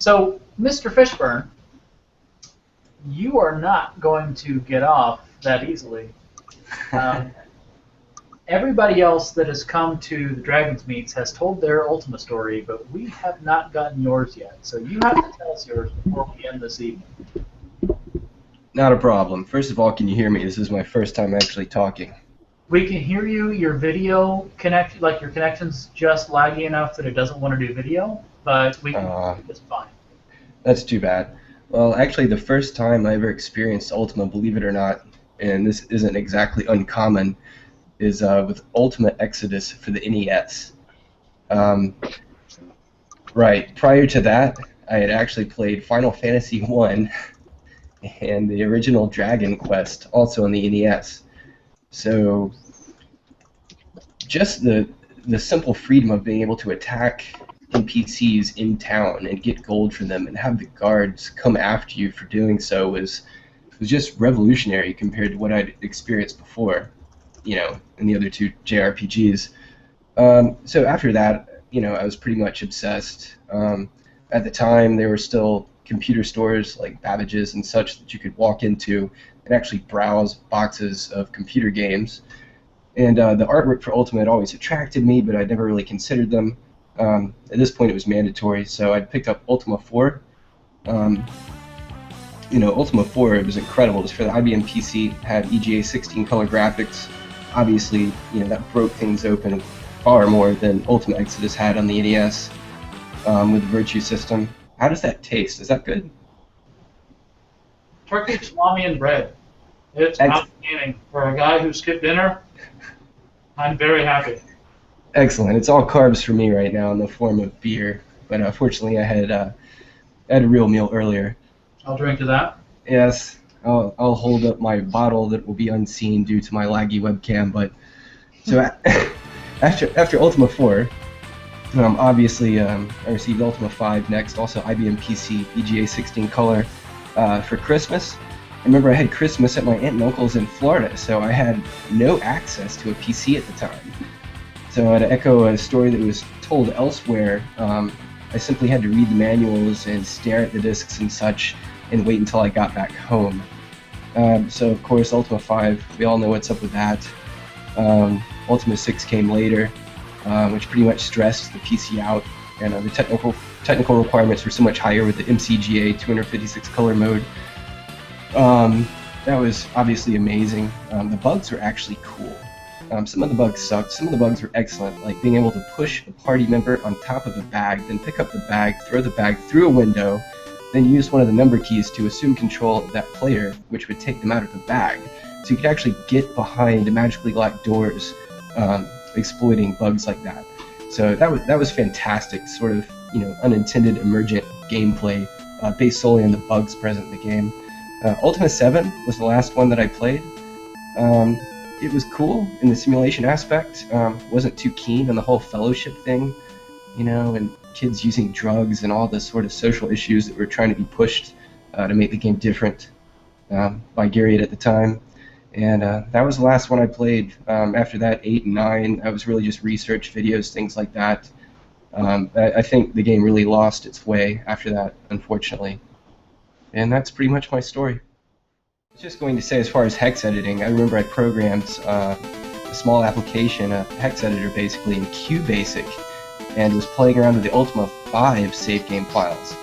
So, Mr. Fishburne, you are not going to get off that easily. Um, everybody else that has come to the Dragonsmeets has told their Ultima story, but we have not gotten yours yet. So you have to tell us yours before we end this evening. Not a problem. First of all, can you hear me? This is my first time actually talking. We can hear you. Your video connect, like your connection's just laggy enough that it doesn't want to do video, but we can hear you just fine. That's too bad. Well, actually, the first time I ever experienced Ultima, believe it or not, and this isn't exactly uncommon, is with Ultima Exodus for the NES. Right. Prior to that, I had actually played Final Fantasy I and the original Dragon Quest, also on the NES. So, just the simple freedom of being able to attack NPCs in town and get gold for them and have the guards come after you for doing so was just revolutionary compared to what I'd experienced before, you know, in the other two JRPGs. So after that, you know, I was pretty much obsessed. At the time, there were still computer stores like Babbage's and such that you could walk into and actually browse boxes of computer games. And the artwork for Ultima had always attracted me, but I'd never really considered them. At this point, it was mandatory, so I picked up Ultima 4. You know, Ultima 4, it was incredible. It was for the IBM PC, had EGA 16 color graphics. Obviously, you know, that broke things open far more than Ultima Exodus had on the NES with the Virtue system. How does that taste? Is that good? Turkey, salami, and bread. It's outstanding. For a guy who skipped dinner, I'm very happy. Excellent. It's all carbs for me right now in the form of beer, but unfortunately I had a real meal earlier. I'll drink to that. Yes, I'll hold up my bottle that will be unseen due to my laggy webcam. But so after Ultima 4, obviously I received Ultima 5 next, also IBM PC EGA 16 color for Christmas. I remember I had Christmas at my aunt and uncle's in Florida, so I had no access to a PC at the time. So to echo a story that was told elsewhere, I simply had to read the manuals and stare at the discs and such and wait until I got back home. So of course Ultima 5, we all know what's up with that. Ultima 6 came later, which pretty much stressed the PC out, and the technical requirements were so much higher with the MCGA 256 color mode. That was obviously amazing. The bugs were actually cool. Some of the bugs sucked, some of the bugs were excellent, like being able to push a party member on top of a bag, then pick up the bag, throw the bag through a window, then use one of the number keys to assume control of that player, which would take them out of the bag. So you could actually get behind magically locked doors, exploiting bugs like that. So that was fantastic, sort of, you know, unintended emergent gameplay based solely on the bugs present in the game. Ultima 7 was the last one that I played. It was cool in the simulation aspect. Wasn't too keen on the whole fellowship thing, you know, and kids using drugs and all the sort of social issues that were trying to be pushed to make the game different by Garriott at the time. And that was the last one I played. After that, 8 and 9, I was really just research videos, things like that. I think the game really lost its way after that, unfortunately. And that's pretty much my story. I was just going to say, as far as hex editing, I remember I programmed a small application, a hex editor basically, in QBasic, and was playing around with the Ultima 5 save game files.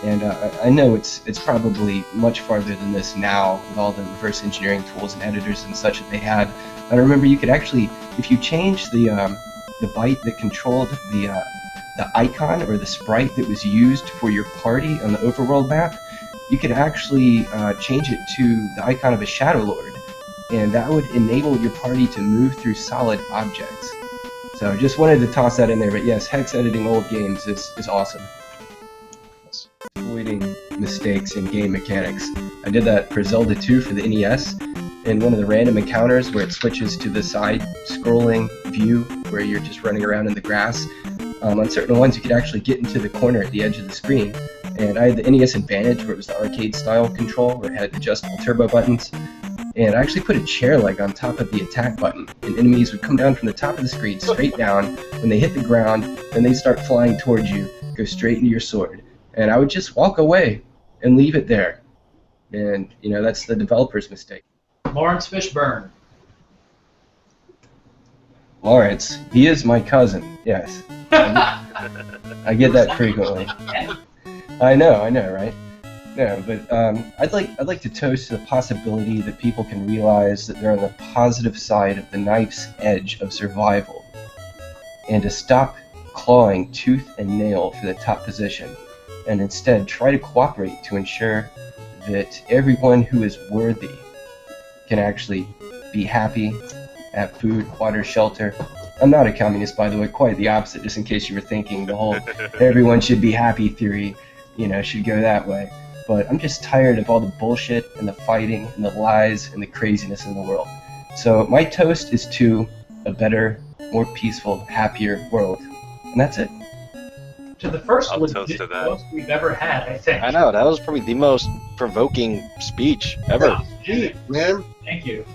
And I know it's probably much farther than this now with all the reverse engineering tools and editors and such that they had. But I remember you could actually, if you changed the byte that controlled the icon or the sprite that was used for your party on the overworld map, you could actually change it to the icon of a Shadow Lord, and that would enable your party to move through solid objects. So just wanted to toss that in there, but yes, hex editing old games is awesome. Avoiding mistakes in game mechanics. I did that for Zelda 2 for the NES, in one of the random encounters where it switches to the side-scrolling view where you're just running around in the grass. On certain ones you could actually get into the corner at the edge of the screen. And I had the NES Advantage, where it was the arcade-style control, where it had adjustable turbo buttons. And I actually put a chair leg on top of the attack button, and enemies would come down from the top of the screen straight down. When they hit the ground, then they start flying towards you, go straight into your sword. and I would just walk away and leave it there. And, that's the developer's mistake. Lawrence Fishburne. Lawrence, he is my cousin, yes. I get that frequently. I know, right? No, but I'd like to toast to the possibility that people can realize that they're on the positive side of the knife's edge of survival, and to stop clawing tooth and nail for the top position, and instead try to cooperate to ensure that everyone who is worthy can actually be happy, have food, water, shelter. I'm not a communist, by the way, quite the opposite, just in case you were thinking the whole everyone should be happy theory, should go that way. But I'm just tired of all the bullshit and the fighting and the lies and the craziness in the world. So my toast is to a better, more peaceful, happier world. And that's it. To the first I'll toast legit to that. toast we've ever had, I think. I know, that was probably the most provoking speech ever. Gee, man. Thank you.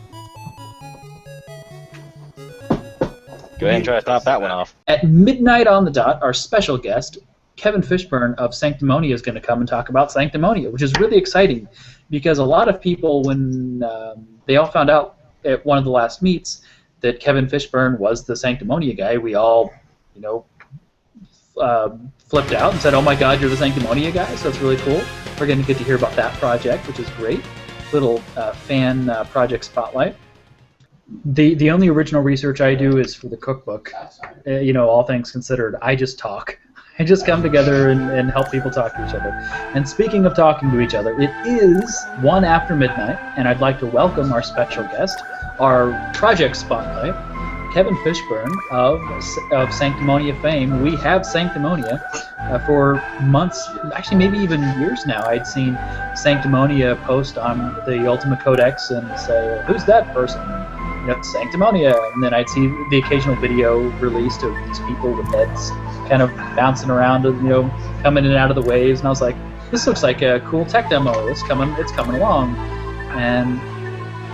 Go ahead and try to top that one off. At midnight on the dot, our special guest, Kevin Fishburne of Sanctimonia, is going to come and talk about Sanctimonia, which is really exciting because a lot of people, when they all found out at one of the last meets that Kevin Fishburne was the Sanctimonia guy, we all, flipped out and said, "Oh my God, you're the Sanctimonia guy!" So it's really cool. We're going to get to hear about that project, which is great. Little fan project spotlight. The only original research I do is for the cookbook. All things considered, I just talk. I just come together and help people talk to each other. And speaking of talking to each other, it is 1 after midnight, and I'd like to welcome our special guest, our project spotlight, Kevin Fishburne of Sanctimonia fame. We have Sanctimonia for months, actually maybe even years now. I'd seen Sanctimonia post on the Ultima Codex and say, "Who's that person?" Sanctimonia, and then I'd see the occasional video released of these people with heads kind of bouncing around, coming in and out of the waves, and I was like, "This looks like a cool tech demo. It's coming along," and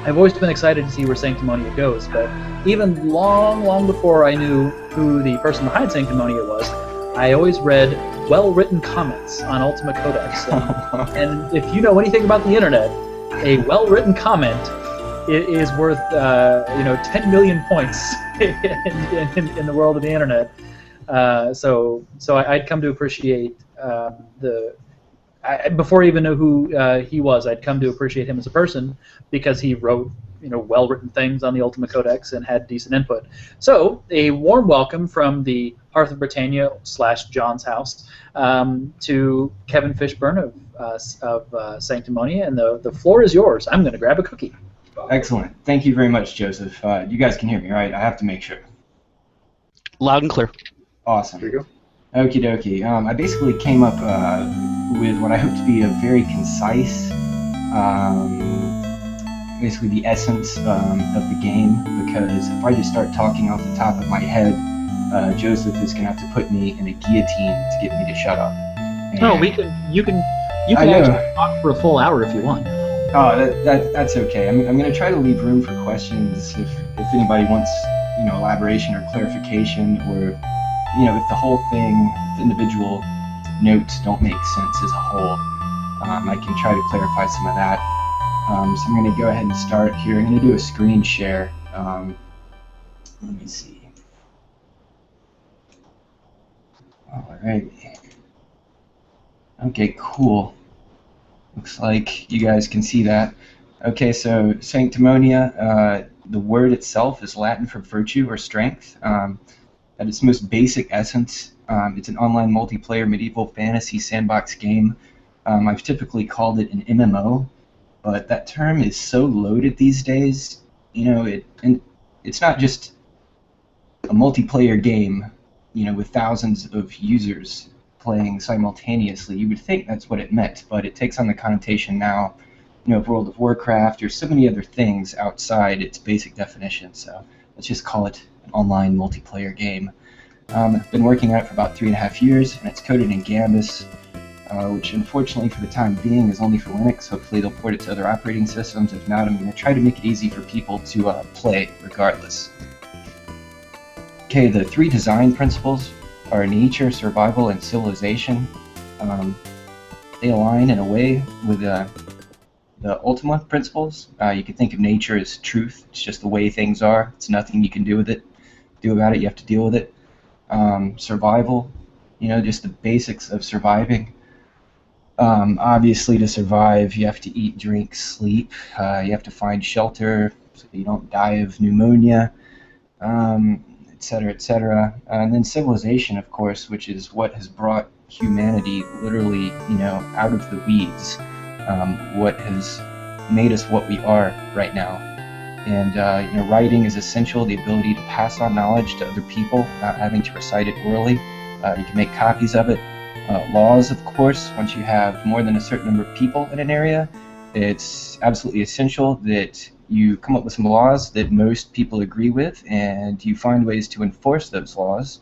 I've always been excited to see where Sanctimonia goes. But even long before I knew who the person behind Sanctimonia was, I always read well-written comments on Ultima Codex, and if you know anything about the internet, a well-written comment is worth 10 million points in the world of the internet. So I'd come to appreciate before I even knew who he was, I'd come to appreciate him as a person because he wrote well-written things on the Ultima Codex and had decent input. So a warm welcome from the Hearth of Britannia / John's house to Kevin Fishburne of Sanctimonia, and the floor is yours. I'm going to grab a cookie. Excellent. Thank you very much, Joseph. You guys can hear me, right? I have to make sure. Loud and clear. Awesome. There you go. Okie dokie. I basically came up with what I hope to be a very concise, basically the essence of the game, because if I just start talking off the top of my head, Joseph is going to have to put me in a guillotine to get me to shut up. No, you can actually talk for a full hour if you want. Oh, that's okay. I'm going to try to leave room for questions if anybody wants, elaboration or clarification, or, if the whole thing, the individual notes don't make sense as a whole, I can try to clarify some of that. So I'm going to go ahead and start here. I'm going to do a screen share. Let me see. All right. Okay, cool. Looks like you guys can see that. Okay, so Sanctimonia, the word itself is Latin for virtue or strength. At its most basic essence, it's an online multiplayer medieval fantasy sandbox game. I've typically called it an MMO, but that term is so loaded these days. It's not just a multiplayer game, with thousands of users playing simultaneously. You would think that's what it meant, but it takes on the connotation now, of World of Warcraft or so many other things outside its basic definition. So let's just call it an online multiplayer game. I've been working on it for about 3.5 years, and it's coded in Gambus, which unfortunately for the time being is only for Linux. Hopefully they'll port it to other operating systems. If not, I'm going to try to make it easy for people to play regardless. Okay, the 3 design principles are nature, survival, and civilization. they align in a way with the Ultima principles. You can think of nature as truth. It's just the way things are. It's nothing you can do about it. You have to deal with it. Survival, just the basics of surviving. Obviously, to survive, you have to eat, drink, sleep. You have to find shelter so you don't die of pneumonia, et cetera, et cetera. And then civilization, of course, which is what has brought humanity literally, out of the weeds. What has made us what we are right now. And writing is essential. The ability to pass on knowledge to other people, not having to recite it orally. You can make copies of it. Laws, of course, once you have more than a certain number of people in an area, it's absolutely essential that you come up with some laws that most people agree with, and you find ways to enforce those laws.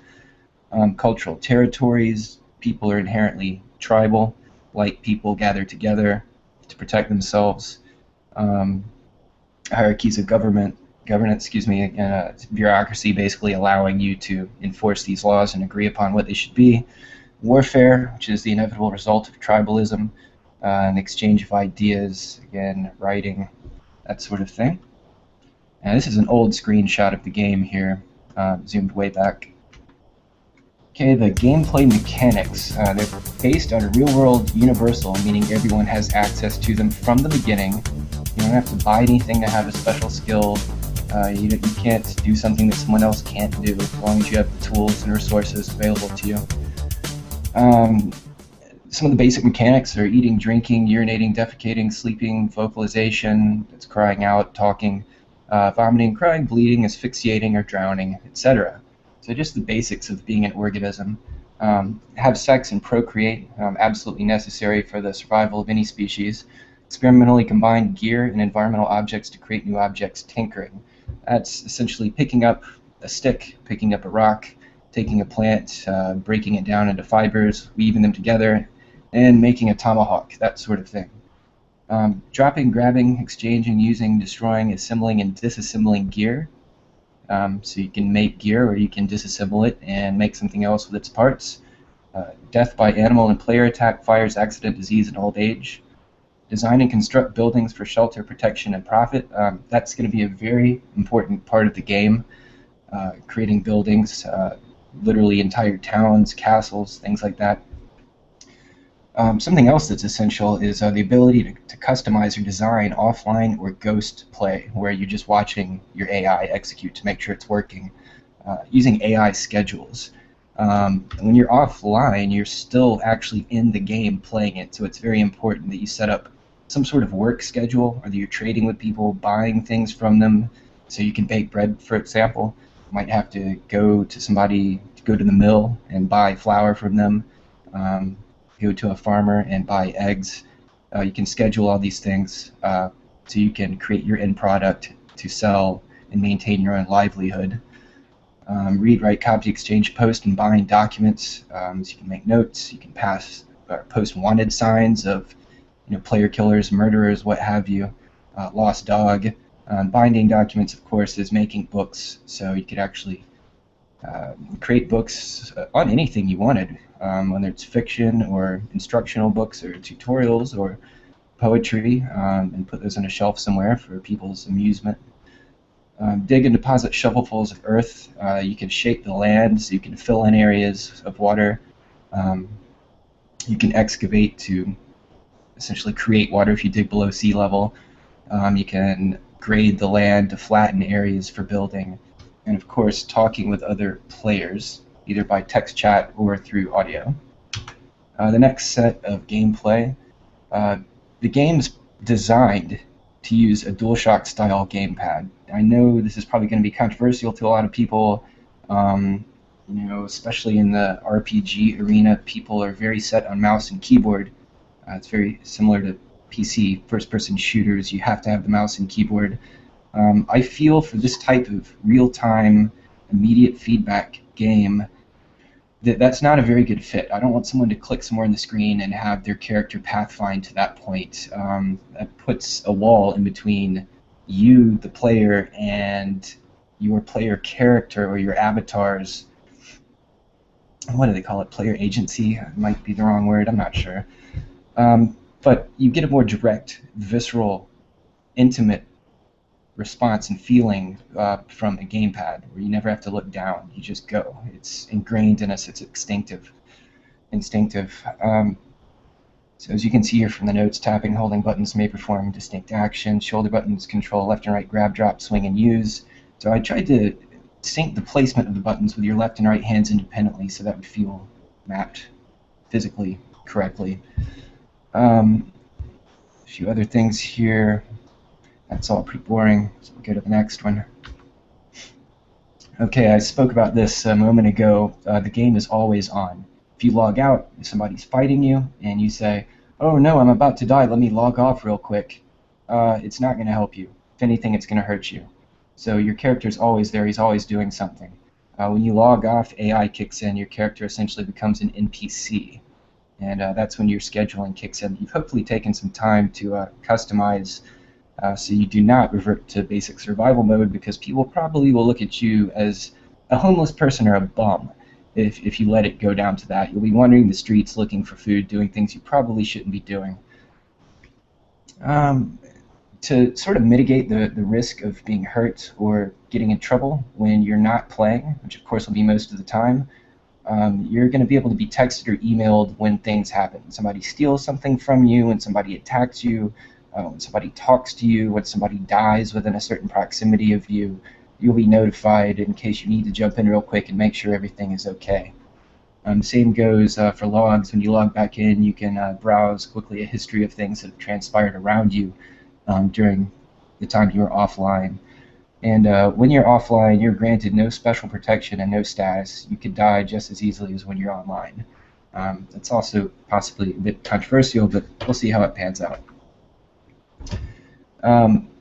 Cultural territories, people are inherently tribal, like people gather together to protect themselves. Hierarchies of governance, bureaucracy basically allowing you to enforce these laws and agree upon what they should be. Warfare, which is the inevitable result of tribalism, an exchange of ideas, again, writing, that sort of thing. And this is an old screenshot of the game here, zoomed way back. Okay, the gameplay mechanics, they're based on a real-world universal, meaning everyone has access to them from the beginning. You don't have to buy anything to have a special skill. You can't do something that someone else can't do as long as you have the tools and resources available to you. Some of the basic mechanics are eating, drinking, urinating, defecating, sleeping, vocalization, that's crying out, talking, vomiting, crying, bleeding, asphyxiating, or drowning, etc. So just the basics of being an organism. Have sex and procreate, absolutely necessary for the survival of any species. Experimentally combine gear and environmental objects to create new objects, tinkering. That's essentially picking up a stick, picking up a rock, taking a plant, breaking it down into fibers, weaving them together, and making a tomahawk, that sort of thing. Dropping, grabbing, exchanging, using, destroying, assembling, and disassembling gear. So you can make gear or you can disassemble it and make something else with its parts. Death by animal and player attack, fires, accident, disease, and old age. Design and construct buildings for shelter, protection, and profit. That's going to be a very important part of the game. Creating buildings, literally entire towns, castles, things like that. Something else that's essential is the ability to customize or design offline or ghost play, where you're just watching your AI execute to make sure it's working. Using AI schedules. When you're offline, you're still actually in the game playing it, so it's very important that you set up some sort of work schedule, or that you're trading with people, buying things from them, so you can bake bread, for example. You might have to go to the mill and buy flour from them, go to a farmer and buy eggs. You can schedule all these things so you can create your end product to sell and maintain your own livelihood. Read, write, copy, exchange, post, and bind documents. So you can make notes. You can post wanted signs of player killers, murderers, what have you. Lost dog. Binding documents, of course, is making books. So you could actually create books on anything you wanted, whether it's fiction or instructional books or tutorials or poetry, and put those on a shelf somewhere for people's amusement. Dig and deposit shovelfuls of earth. You can shape the land, so you can fill in areas of water. You can excavate to essentially create water if you dig below sea level. You can grade the land to flatten areas for building. And of course, talking with other players, either by text chat or through audio. The next set of gameplay. The game's designed to use a DualShock style gamepad. I know this is probably going to be controversial to a lot of people, especially in the RPG arena. People are very set on mouse and keyboard. It's very similar to PC first-person shooters. You have to have the mouse and keyboard. I feel for this type of real-time, immediate feedback game, that's not a very good fit. I don't want someone to click somewhere on the screen and have their character pathfind to that point. That puts a wall in between you, the player, and your player character or your avatar's, what do they call it, player agency? Might be the wrong word, I'm not sure. But you get a more direct, visceral, intimate response and feeling from a gamepad, where you never have to look down. You just go. It's ingrained in us. It's instinctive. So as you can see here from the notes, tapping, holding buttons may perform distinct actions. Shoulder buttons control left and right grab, drop, swing, and use. So I tried to sync the placement of the buttons with your left and right hands independently, so that would feel mapped physically correctly. A few other things here. That's all pretty boring, so we'll go to the next one. Okay, I spoke about this a moment ago. The game is always on. If you log out, if somebody's fighting you, and you say, "Oh no, I'm about to die, let me log off real quick," it's not going to help you. If anything, it's going to hurt you. So your character's always there, he's always doing something. When you log off, AI kicks in, your character essentially becomes an NPC. And that's when your scheduling kicks in. You've hopefully taken some time to customize so you do not revert to basic survival mode, because people probably will look at you as a homeless person or a bum if you let it go down to that. You'll be wandering the streets looking for food, doing things you probably shouldn't be doing. To sort of mitigate the risk of being hurt or getting in trouble when you're not playing, which of course will be most of the time, you're going to be able to be texted or emailed when things happen. Somebody steals something from you, when somebody attacks you, when somebody talks to you, when somebody dies within a certain proximity of you, you'll be notified in case you need to jump in real quick and make sure everything is okay. Same goes for logs. When you log back in, you can browse quickly a history of things that have transpired around you during the time you were offline. And when you're offline, you're granted no special protection and no status. You could die just as easily as when you're online. It's also possibly a bit controversial, but we'll see how it pans out.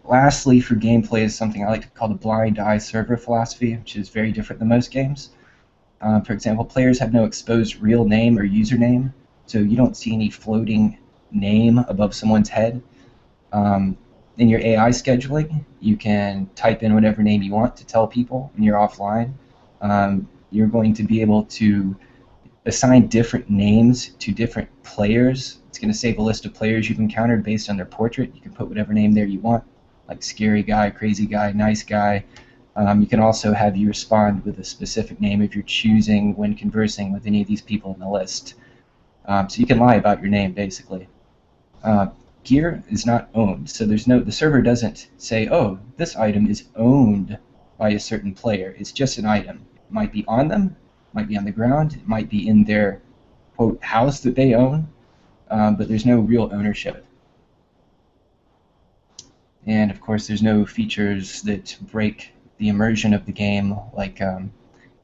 Lastly, for gameplay is something I like to call the blind eye server philosophy, which is very different than most games. For example, players have no exposed real name or username, so you don't see any floating name above someone's head. In your AI scheduling, you can type in whatever name you want to tell people when you're offline. You're going to be able to assign different names to different players. It's going to save a list of players you've encountered based on their portrait. You can put whatever name there you want, like scary guy, crazy guy, nice guy. You can also have you respond with a specific name if you're choosing when conversing with any of these people in the list. So you can lie about your name, basically. Gear is not owned, so the server doesn't say, "Oh, this item is owned by a certain player." It's just an item. It might be on them, it might be on the ground, it might be in their, quote, house that they own, but there's no real ownership. And of course, there's no features that break the immersion of the game, like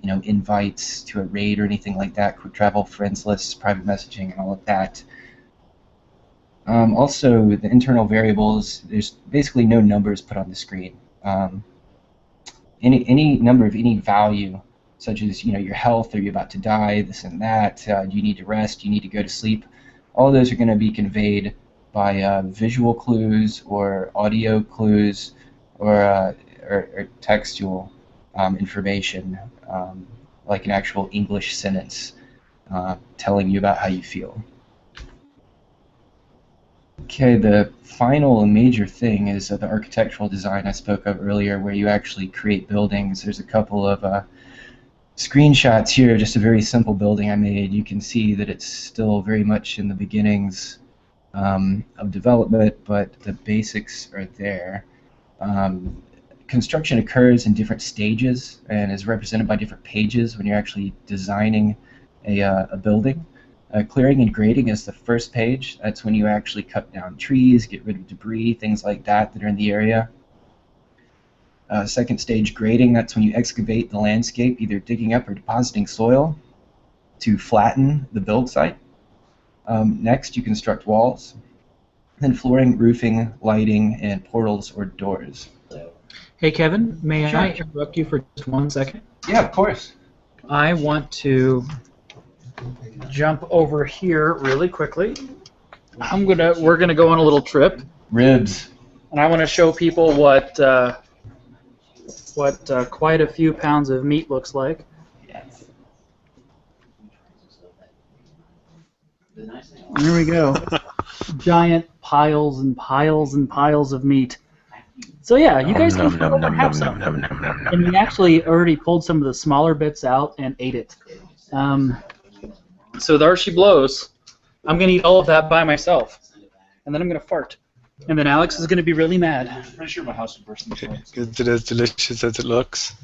invites to a raid or anything like that, quick travel, friends lists, private messaging, and all of that. Also, the internal variables, there's basically no numbers put on the screen. Any number of any value, such as your health, are you about to die, this and that, do you need to rest, do you need to go to sleep, all of those are going to be conveyed by visual clues or audio clues or textual information, like an actual English sentence telling you about how you feel. Okay, the final major thing is the architectural design I spoke of earlier, where you actually create buildings. There's a couple of screenshots here, just a very simple building I made. You can see that it's still very much in the beginnings of development, but the basics are there. Construction occurs in different stages and is represented by different pages when you're actually designing a building. Clearing and grading is the first page. That's when you actually cut down trees, get rid of debris, things like that are in the area. Second stage, grading, that's when you excavate the landscape, either digging up or depositing soil to flatten the build site. Next, you construct walls. Then flooring, roofing, lighting, and portals or doors. Hey, Kevin, may Sure. I interrupt you for just 1 second? Yeah, of course. I want to jump over here really quickly. We're gonna go on a little trip, Ribs. and I want to show people what quite a few pounds of meat looks like. Yes. There we go. Giant piles and piles and piles of meat. So yeah, you guys can come over and have some. And we actually already pulled some of the smaller bits out and ate it. So there she blows. I'm going to eat all of that by myself. And then I'm going to fart. And then Alex is going to be really mad. I'm pretty sure my house would burst into flames. Is it as delicious as it looks?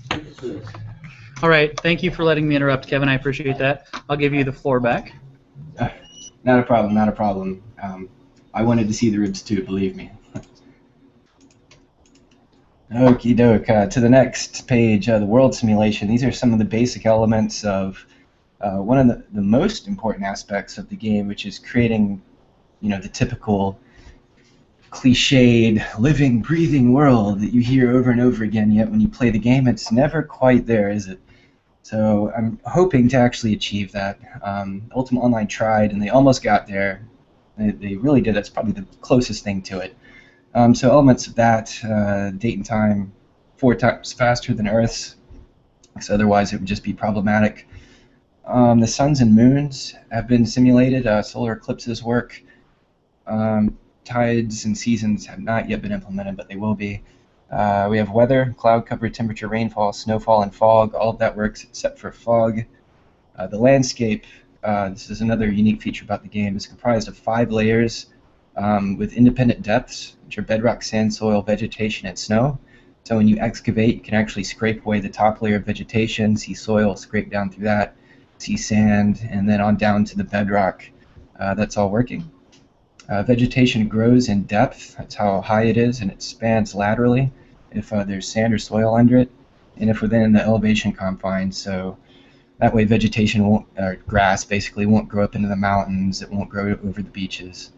All right, thank you for letting me interrupt, Kevin. I appreciate that. I'll give you the floor back. Not a problem, not a problem. I wanted to see the ribs too, believe me. Okie doke. To the next page, the world simulation. These are some of the basic elements of one of the most important aspects of the game, which is creating, the typical cliched living, breathing world that you hear over and over again, yet when you play the game, it's never quite there, is it? So I'm hoping to actually achieve that. Ultima Online tried, and they almost got there. They really did. That's probably the closest thing to it. So elements of that, date and time, 4 times faster than Earth's, because otherwise it would just be problematic. The suns and moons have been simulated. Solar eclipses work. Tides and seasons have not yet been implemented, but they will be. We have weather, cloud cover, temperature, rainfall, snowfall, and fog. All of that works except for fog. The landscape, this is another unique feature about the game, is comprised of 5 layers with independent depths, which are bedrock, sand, soil, vegetation, and snow. So when you excavate, you can actually scrape away the top layer of vegetation, see soil, scrape down through that, see sand, and then on down to the bedrock. That's all working. Vegetation grows in depth, that's how high it is, and it spans laterally if there's sand or soil under it, and if within the elevation confines. So that way vegetation won't, or grass basically, won't grow up into the mountains, it won't grow over the beaches.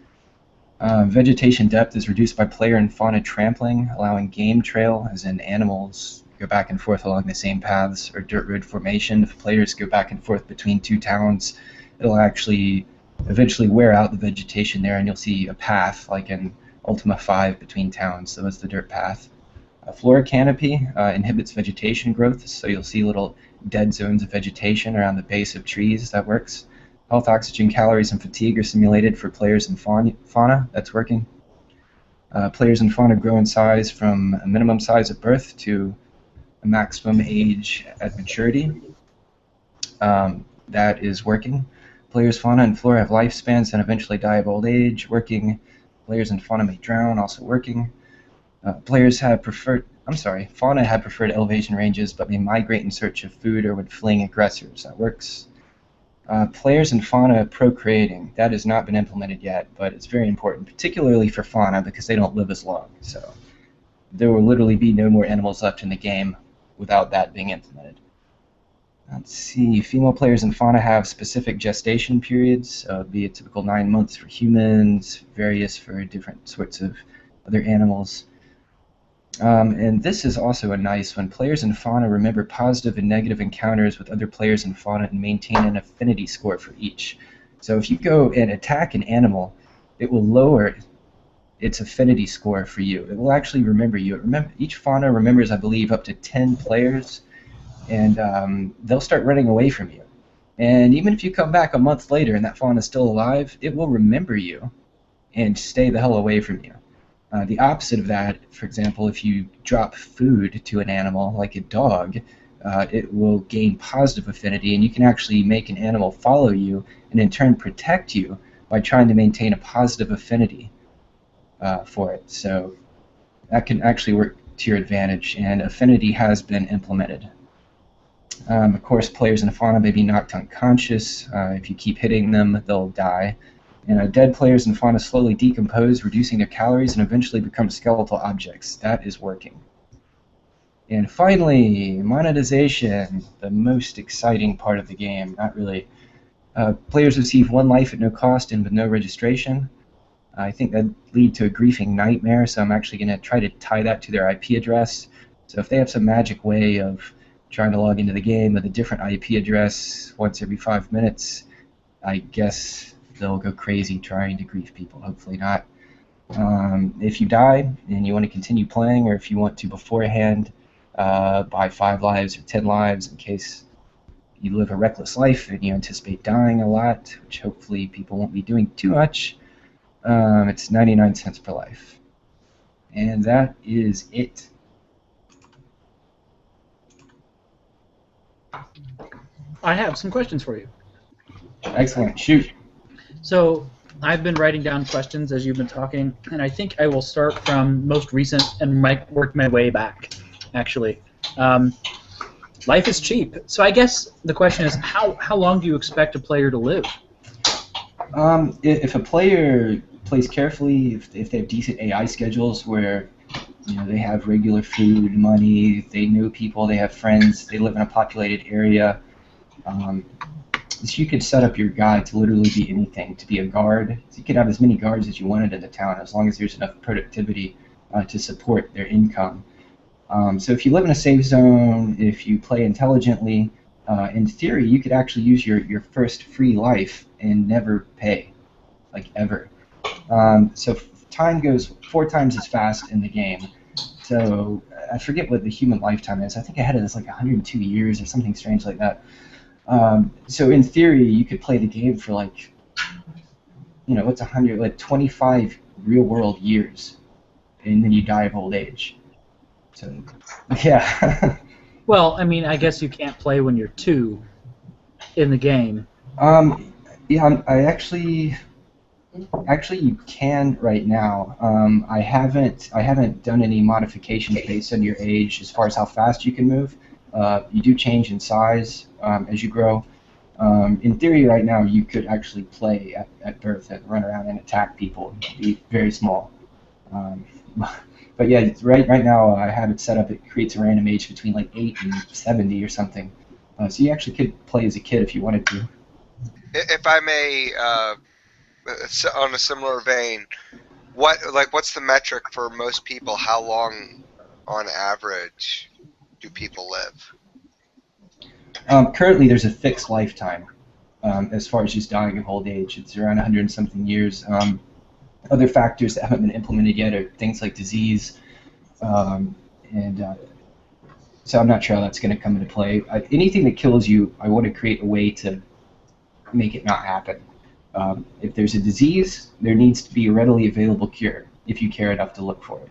Vegetation depth is reduced by player and fauna trampling, allowing game trail, as in animals go back and forth along the same paths, or dirt road formation. If players go back and forth between 2 towns, it'll actually eventually wear out the vegetation there, and you'll see a path, like in Ultima 5, between towns. So that's the dirt path. Flora canopy inhibits vegetation growth, so you'll see little dead zones of vegetation around the base of trees. That works. Health, oxygen, calories, and fatigue are simulated for players and fauna. That's working. Players and fauna grow in size from a minimum size at birth to a maximum age at maturity. That is working. Players, fauna, and flora have lifespans and eventually die of old age. Working. Players and fauna may drown. Also working. Fauna had preferred elevation ranges, but may migrate in search of food or when fleeing aggressors. That works. Players and fauna procreating. That has not been implemented yet, but it's very important, particularly for fauna, because they don't live as long. So there will literally be no more animals left in the game without that being implemented. Let's see. Female players and fauna have specific gestation periods. So it'd be a typical 9 months for humans, various for different sorts of other animals. And this is also a nice one. Players and fauna remember positive and negative encounters with other players and fauna and maintain an affinity score for each. So if you go and attack an animal, it will lower its affinity score for you. It will actually remember you. Each fauna remembers, I believe, up to 10 players, and they'll start running away from you. And even if you come back a month later and that fauna is still alive, it will remember you and stay the hell away from you. The opposite of that, for example, if you drop food to an animal, like a dog, it will gain positive affinity, and you can actually make an animal follow you and in turn protect you by trying to maintain a positive affinity for it. So that can actually work to your advantage, and affinity has been implemented. Of course, players in fauna may be knocked unconscious. If you keep hitting them, they'll die. And dead players and fauna slowly decompose, reducing their calories, and eventually become skeletal objects. That is working. And finally, monetization, the most exciting part of the game. Not really. Players receive 1 life at no cost and with no registration. I think that'd lead to a griefing nightmare, so I'm actually going to try to tie that to their IP address. So if they have some magic way of trying to log into the game with a different IP address once every 5 minutes, I guess they'll go crazy trying to grief people. Hopefully not. If you die and you want to continue playing, or if you want to beforehand buy 5 lives or 10 lives in case you live a reckless life and you anticipate dying a lot, which hopefully people won't be doing too much, it's 99 cents per life. And that is it. I have some questions for you. Excellent. Shoot. So I've been writing down questions as you've been talking, and I think I will start from most recent and work my way back, actually. Life is cheap. So I guess the question is, how long do you expect a player to live? If a player plays carefully, if they have decent AI schedules where they have regular food, money, they know people, they have friends, they live in a populated area, so you could set up your guy to literally be anything, to be a guard. So you could have as many guards as you wanted in the town as long as there's enough productivity to support their income. So if you live in a safe zone, if you play intelligently, in theory you could actually use your first free life and never pay, like ever. So time goes 4 times as fast in the game. So I forget what the human lifetime is. I think I had it as like 102 years or something strange like that. So in theory, you could play the game for like, what's 100? Like 25 real-world years, and then you die of old age. So, yeah. Well, I mean, I guess you can't play when you're 2 in the game. Yeah, I actually you can right now. I haven't done any modifications based on your age as far as how fast you can move. You do change in size as you grow. In theory, right now, you could actually play at birth and run around and attack people and be very small. But yeah, right now I have it set up. It creates a random age between like 8 and 70 or something. So you actually could play as a kid if you wanted to. If I may, on a similar vein, what's the metric for most people? How long, on average, do people live? Currently, there's a fixed lifetime as far as just dying of old age. It's around 100 and something years. Other factors that haven't been implemented yet are things like disease, so I'm not sure how that's going to come into play. Anything that kills you, I want to create a way to make it not happen. If there's a disease, there needs to be a readily available cure if you care enough to look for it.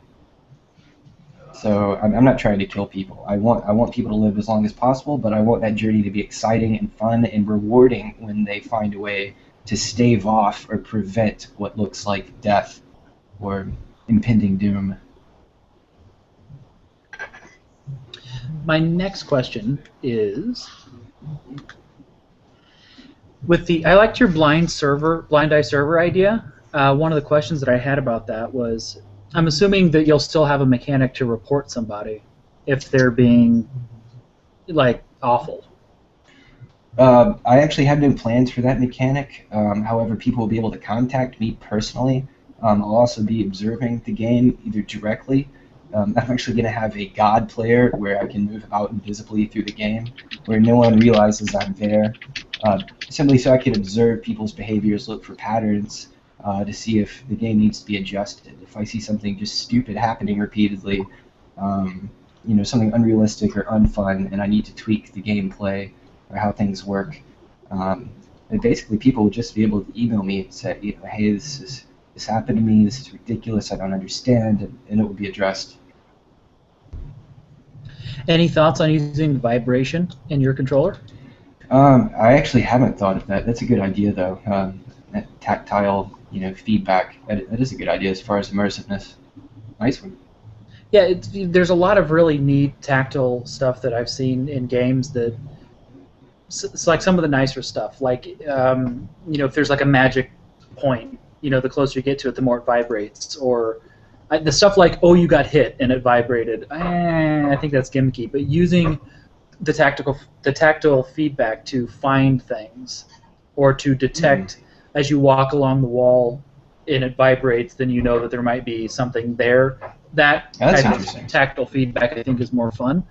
So I'm not trying to kill people. I want people to live as long as possible, but I want that journey to be exciting and fun and rewarding when they find a way to stave off or prevent what looks like death or impending doom. My next question is, I liked your blind eye server idea. One of the questions that I had about that was, I'm assuming that you'll still have a mechanic to report somebody if they're being like awful. I actually have no plans for that mechanic. However, people will be able to contact me personally. I'll also be observing the game either directly. I'm actually going to have a god player where I can move about invisibly through the game, where no one realizes I'm there, simply so I can observe people's behaviors, look for patterns, to see if the game needs to be adjusted. If I see something just stupid happening repeatedly, something unrealistic or unfun, and I need to tweak the gameplay or how things work, and basically people would just be able to email me and say, hey, this happened to me, this is ridiculous, I don't understand, and it would be addressed. Any thoughts on using vibration in your controller? I actually haven't thought of that. That's a good idea, though. That tactile, feedback. That is a good idea as far as immersiveness. Nice one. Yeah, there's a lot of really neat tactile stuff that I've seen in games that. It's like some of the nicer stuff, like if there's like a magic point, the closer you get to it, the more it vibrates, or the stuff like, oh, you got hit and it vibrated. I think that's gimmicky, but using the tactile feedback to find things or to detect as you walk along the wall and it vibrates, then you know that there might be something there. That type of tactile feedback, I think, is more fun.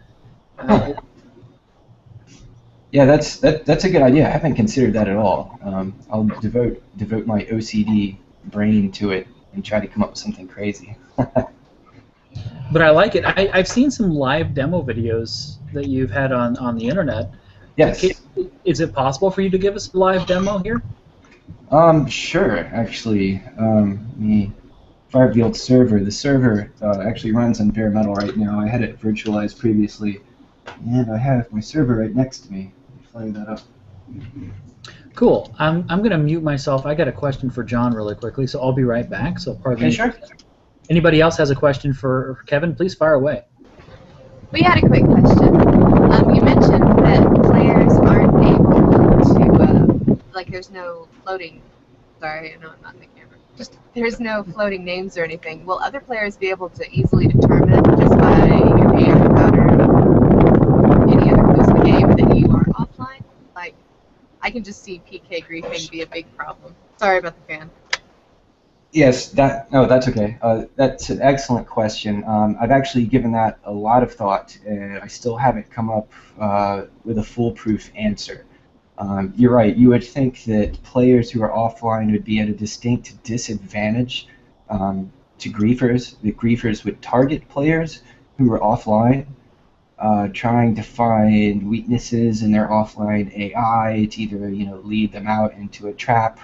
Yeah, that's a good idea. I haven't considered that at all. I'll devote my OCD brain to it and try to come up with something crazy. But I like it. I've seen some live demo videos that you've had on the internet. Yes. Is it possible for you to give us a live demo here? Sure. Actually, let me fire up the old server. The server actually runs on bare metal right now. I had it virtualized previously, and I have my server right next to me. Let me fire that up. Cool. I'm going to mute myself. I got a question for John really quickly, so I'll be right back. So pardon me. Sure. Anybody else has a question for Kevin? Please fire away. We had a quick question. You mentioned that players aren't able to, like, there's no floating. Sorry, I know I'm not in the camera. Just there's no floating names or anything. Will other players be able to easily determine just by your name, powder, any other clues in the game that you are offline? Like, I can just see PK griefing be a big problem. Sorry about the fan. Yes, that's okay. That's an excellent question. I've actually given that a lot of thought, and I still haven't come up with a foolproof answer. You're right. You would think that players who are offline would be at a distinct disadvantage to griefers. The griefers would target players who are offline, trying to find weaknesses in their offline AI to either lead them out into a trap,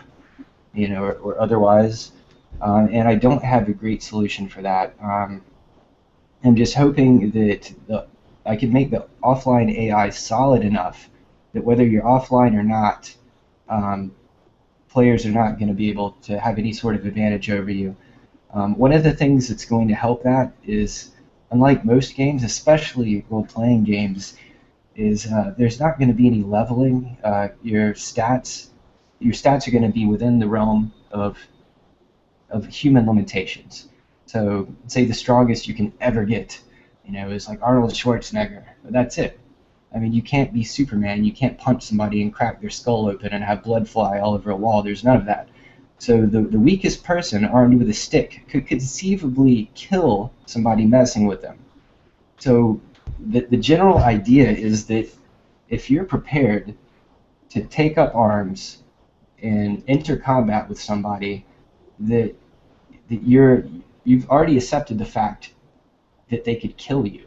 or otherwise. And I don't have a great solution for that. I'm just hoping that I can make the offline AI solid enough that whether you're offline or not, players are not going to be able to have any sort of advantage over you. One of the things that's going to help that is, unlike most games, especially role-playing games, is there's not going to be any leveling. Your stats are going to be within the realm of human limitations. So, say the strongest you can ever get, is like Arnold Schwarzenegger. But that's it. I mean, you can't be Superman. You can't punch somebody and crack their skull open and have blood fly all over a wall. There's none of that. So the weakest person armed with a stick could conceivably kill somebody messing with them. So the general idea is that if you're prepared to take up arms and enter combat with somebody, that you've already accepted the fact that they could kill you.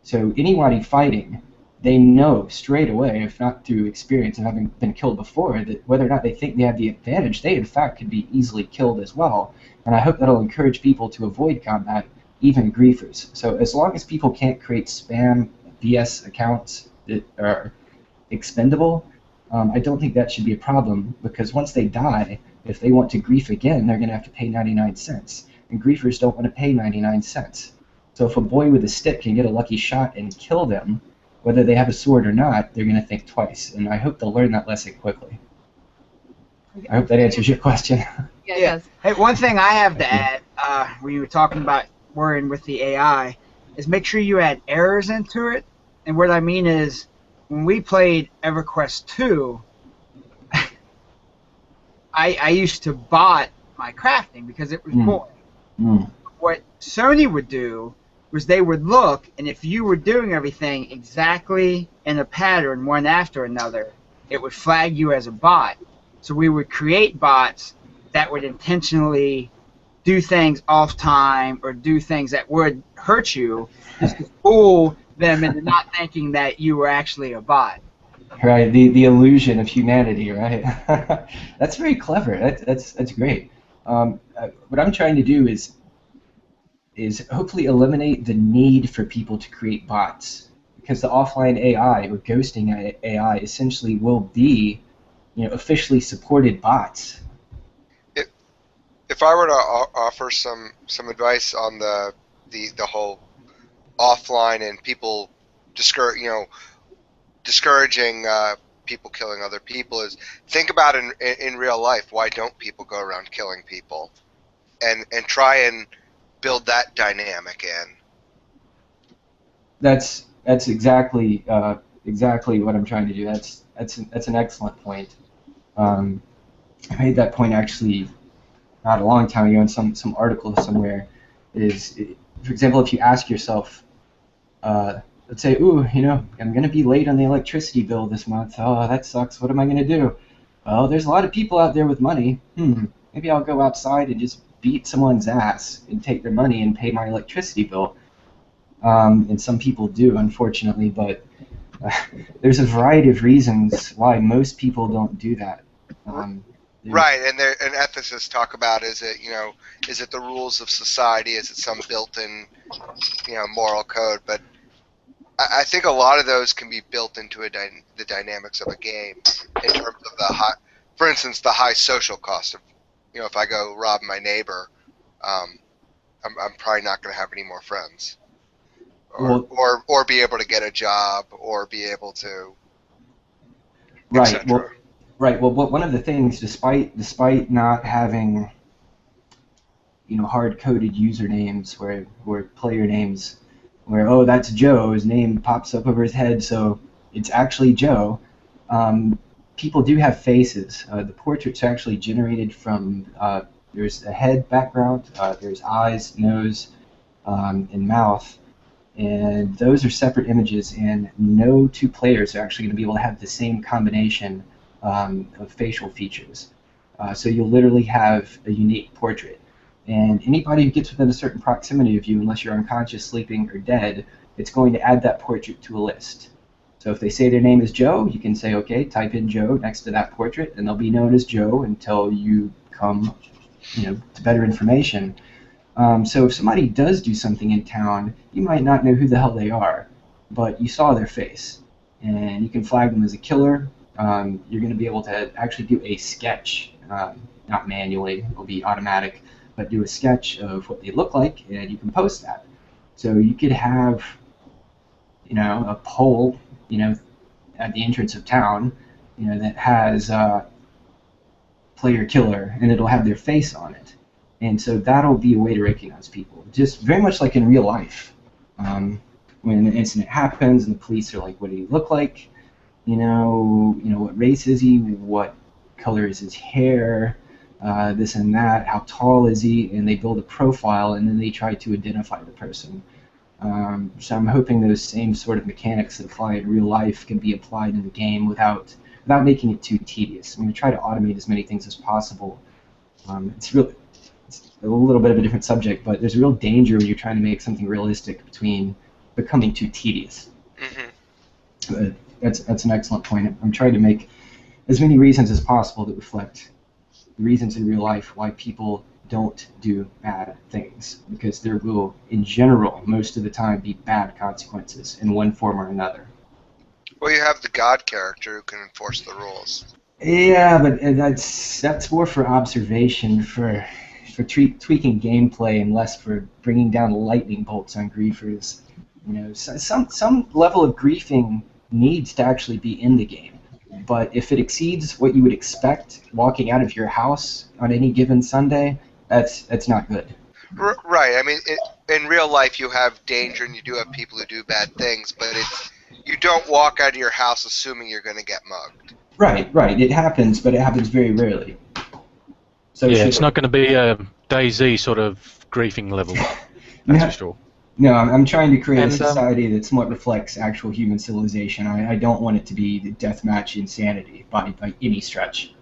So anybody fighting, they know straight away, if not through experience of having been killed before, that whether or not they think they have the advantage, they in fact could be easily killed as well. And I hope that'll encourage people to avoid combat, even griefers. So as long as people can't create spam BS accounts that are expendable, I don't think that should be a problem, because once they die, if they want to grief again, they're going to have to pay 99 cents. And griefers don't want to pay 99 cents. So if a boy with a stick can get a lucky shot and kill them, whether they have a sword or not, they're going to think twice. And I hope they'll learn that lesson quickly. I hope that answers your question. Yeah, it does. Hey, one thing I have to add, when you were talking about worrying with the AI, is make sure you add errors into it. And what I mean is, when we played EverQuest 2, I used to bot my crafting because it was boring. What Sony would do was they would look, and if you were doing everything exactly in a pattern one after another, it would flag you as a bot. So we would create bots that would intentionally do things off time or do things that would hurt you just to fool them into not thinking that you were actually a bot. Right, the illusion of humanity, right? That's very clever. That's great. What I'm trying to do is hopefully eliminate the need for people to create bots, because the offline AI or ghosting AI essentially will be, officially supported bots. If I were to offer some advice on the whole offline and people discouraging people killing other people, is think about in real life, why don't people go around killing people, and try and build that dynamic in. That's exactly what I'm trying to do. That's an excellent point. I made that point actually not a long time ago in some article somewhere. For example, if you ask yourself, let's say, I'm going to be late on the electricity bill this month. Oh, that sucks. What am I going to do? Well, there's a lot of people out there with money. Maybe I'll go outside and just beat someone's ass and take their money and pay my electricity bill. And some people do, unfortunately. But there's a variety of reasons why most people don't do that. Right, and ethicists talk about is it the rules of society? Is it some built-in moral code? But I think a lot of those can be built into the dynamics of a game in terms of for instance, the high social cost of if I go rob my neighbor, I'm probably not going to have any more friends, or be able to get a job, or be able to. Right. Well, one of the things, despite not having hard-coded usernames where player names, where that's Joe, his name pops up over his head, so it's actually Joe. People do have faces. The portraits are actually generated from there's a head background, there's eyes, nose, and mouth. And those are separate images, and no two players are actually going to be able to have the same combination of facial features. So you'll literally have a unique portrait. And anybody who gets within a certain proximity of you, unless you're unconscious, sleeping, or dead, it's going to add that portrait to a list. So if they say their name is Joe, you can say, okay, type in Joe next to that portrait, and they'll be known as Joe until you come to better information. So if somebody does do something in town, you might not know who the hell they are, but you saw their face, and you can flag them as a killer. You're going to be able to actually do a sketch, not manually, it'll be automatic, but do a sketch of what they look like, and you can post that. So you could have, a pole, at the entrance of town, that has player killer, and it'll have their face on it. And so that'll be a way to recognize people, just very much like in real life. When an incident happens and the police are like, what do you look like? What race is he? What color is his hair? This and that. How tall is he? And they build a profile, and then they try to identify the person. So I'm hoping those same sort of mechanics that apply in real life can be applied in the game without making it too tedious. I'm going to try to automate as many things as possible. It's a little bit of a different subject, but there's a real danger when you're trying to make something realistic between becoming too tedious. Mm-hmm. That's an excellent point. I'm trying to make as many reasons as possible that reflect the reasons in real life why people don't do bad things, because there will, in general, most of the time, be bad consequences in one form or another. Well, you have the God character who can enforce the rules. Yeah, but that's more for observation, for tweaking gameplay, and less for bringing down lightning bolts on griefers. Some level of griefing needs to actually be in the game. But if it exceeds what you would expect walking out of your house on any given Sunday, that's not good. Right. I mean, in real life, you have danger, and you do have people who do bad things, but you don't walk out of your house assuming you're going to get mugged. Right. It happens, but it happens very rarely. So yeah, it's not going to be a DayZ sort of griefing level. That's for sure. No, I'm trying to create a society that somewhat reflects actual human civilization. I don't want it to be the deathmatch insanity by any stretch.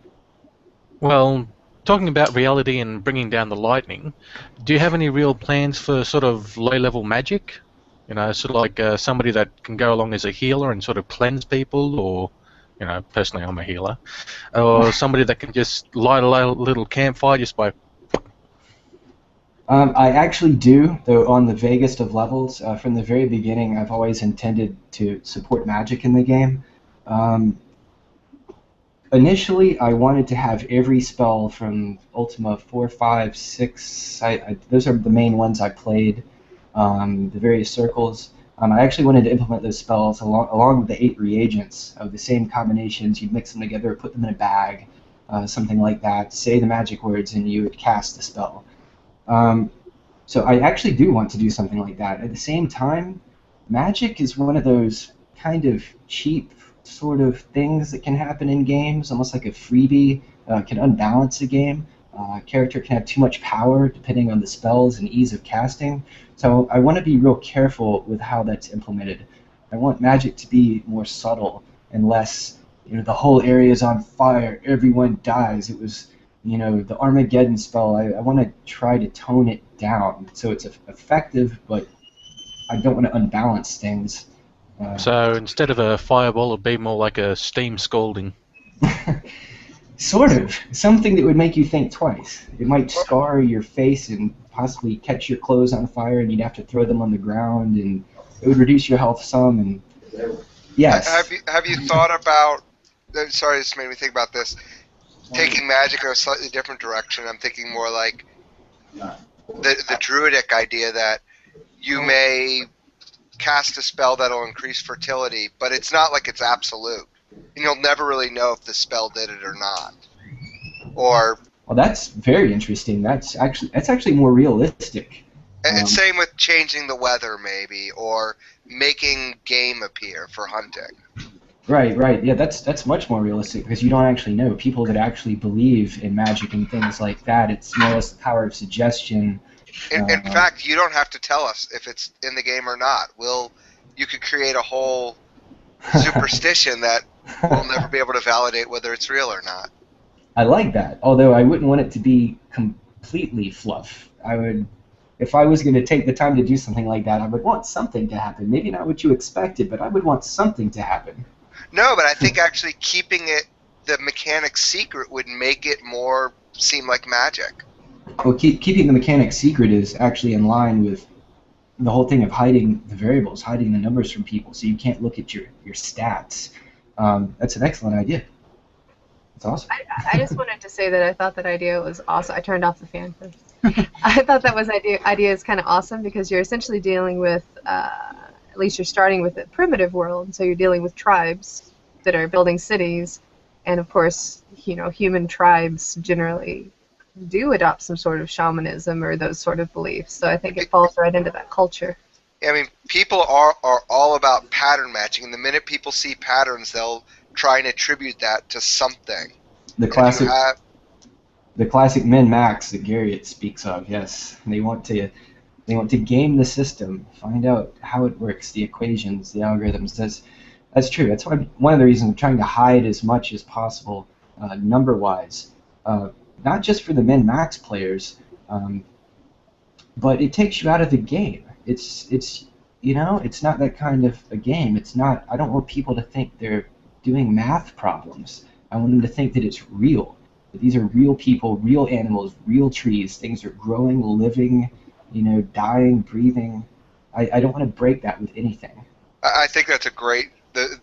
Well, talking about reality and bringing down the lightning, do you have any real plans for sort of low-level magic? Sort of like somebody that can go along as a healer and sort of cleanse people, or, personally I'm a healer, or somebody that can just light a little campfire just by... I actually do, though on the vaguest of levels. From the very beginning, I've always intended to support magic in the game. Initially, I wanted to have every spell from Ultima 4, 5, 6, those are the main ones I played, the various circles. I actually wanted to implement those spells along with the 8 reagents of the same combinations. You'd mix them together, put them in a bag, something like that, say the magic words, and you would cast the spell. So I actually do want to do something like that. At the same time, magic is one of those kind of cheap sort of things that can happen in games, almost like a freebie, can unbalance a game. A character can have too much power depending on the spells and ease of casting. So I want to be real careful with how that's implemented. I want magic to be more subtle and less, the whole area is on fire, everyone dies. It was, the Armageddon spell. I want to try to tone it down so it's effective, but I don't want to unbalance things. So instead of a fireball, it'd be more like a steam scalding. Sort of. Something that would make you think twice. It might scar your face and possibly catch your clothes on fire, and you'd have to throw them on the ground, and it would reduce your health some. And yes. Have you thought about? Sorry, this made me think about this. Taking magic in a slightly different direction. I'm thinking more like the druidic idea that you may cast a spell that'll increase fertility, but it's not like it's absolute. And you'll never really know if the spell did it or not. Or well, that's very interesting. That's actually more realistic. And same with changing the weather, maybe, or making game appear for hunting. Right. Yeah, that's much more realistic because you don't actually know. People that actually believe in magic and things like that, it's more or less the power of suggestion. In fact, you don't have to tell us if it's in the game or not. You could create a whole superstition that we'll never be able to validate whether it's real or not. I like that, although I wouldn't want it to be completely fluff. If I was going to take the time to do something like that, I would want something to happen. Maybe not what you expected, but I would want something to happen. No, but I think actually keeping the mechanics secret would make it more seem like magic. Well, keeping the mechanics secret is actually in line with the whole thing of hiding the variables, hiding the numbers from people, so you can't look at your stats. That's an excellent idea. It's awesome. I just wanted to say that I thought that idea was awesome. I turned off the fan first. I thought that idea is kind of awesome because you're essentially dealing with, at least you're starting with a primitive world, so you're dealing with tribes that are building cities, and of course, human tribes generally do adopt some sort of shamanism or those sort of beliefs. So I think it falls right into that culture. I mean, people are all about pattern matching, and the minute people see patterns, they'll try and attribute that to something. The classic min-max that Garriott speaks of, yes. They want to game the system, find out how it works, the equations, the algorithms. That's true. That's one of the reasons I'm trying to hide as much as possible, number-wise. Not just for the min-max players, but it takes you out of the game. It's not that kind of a game. It's not. I don't want people to think they're doing math problems. I want them to think that it's real. That these are real people, real animals, real trees. Things are growing, living, dying, breathing. I don't want to break that with anything. I think that's a great.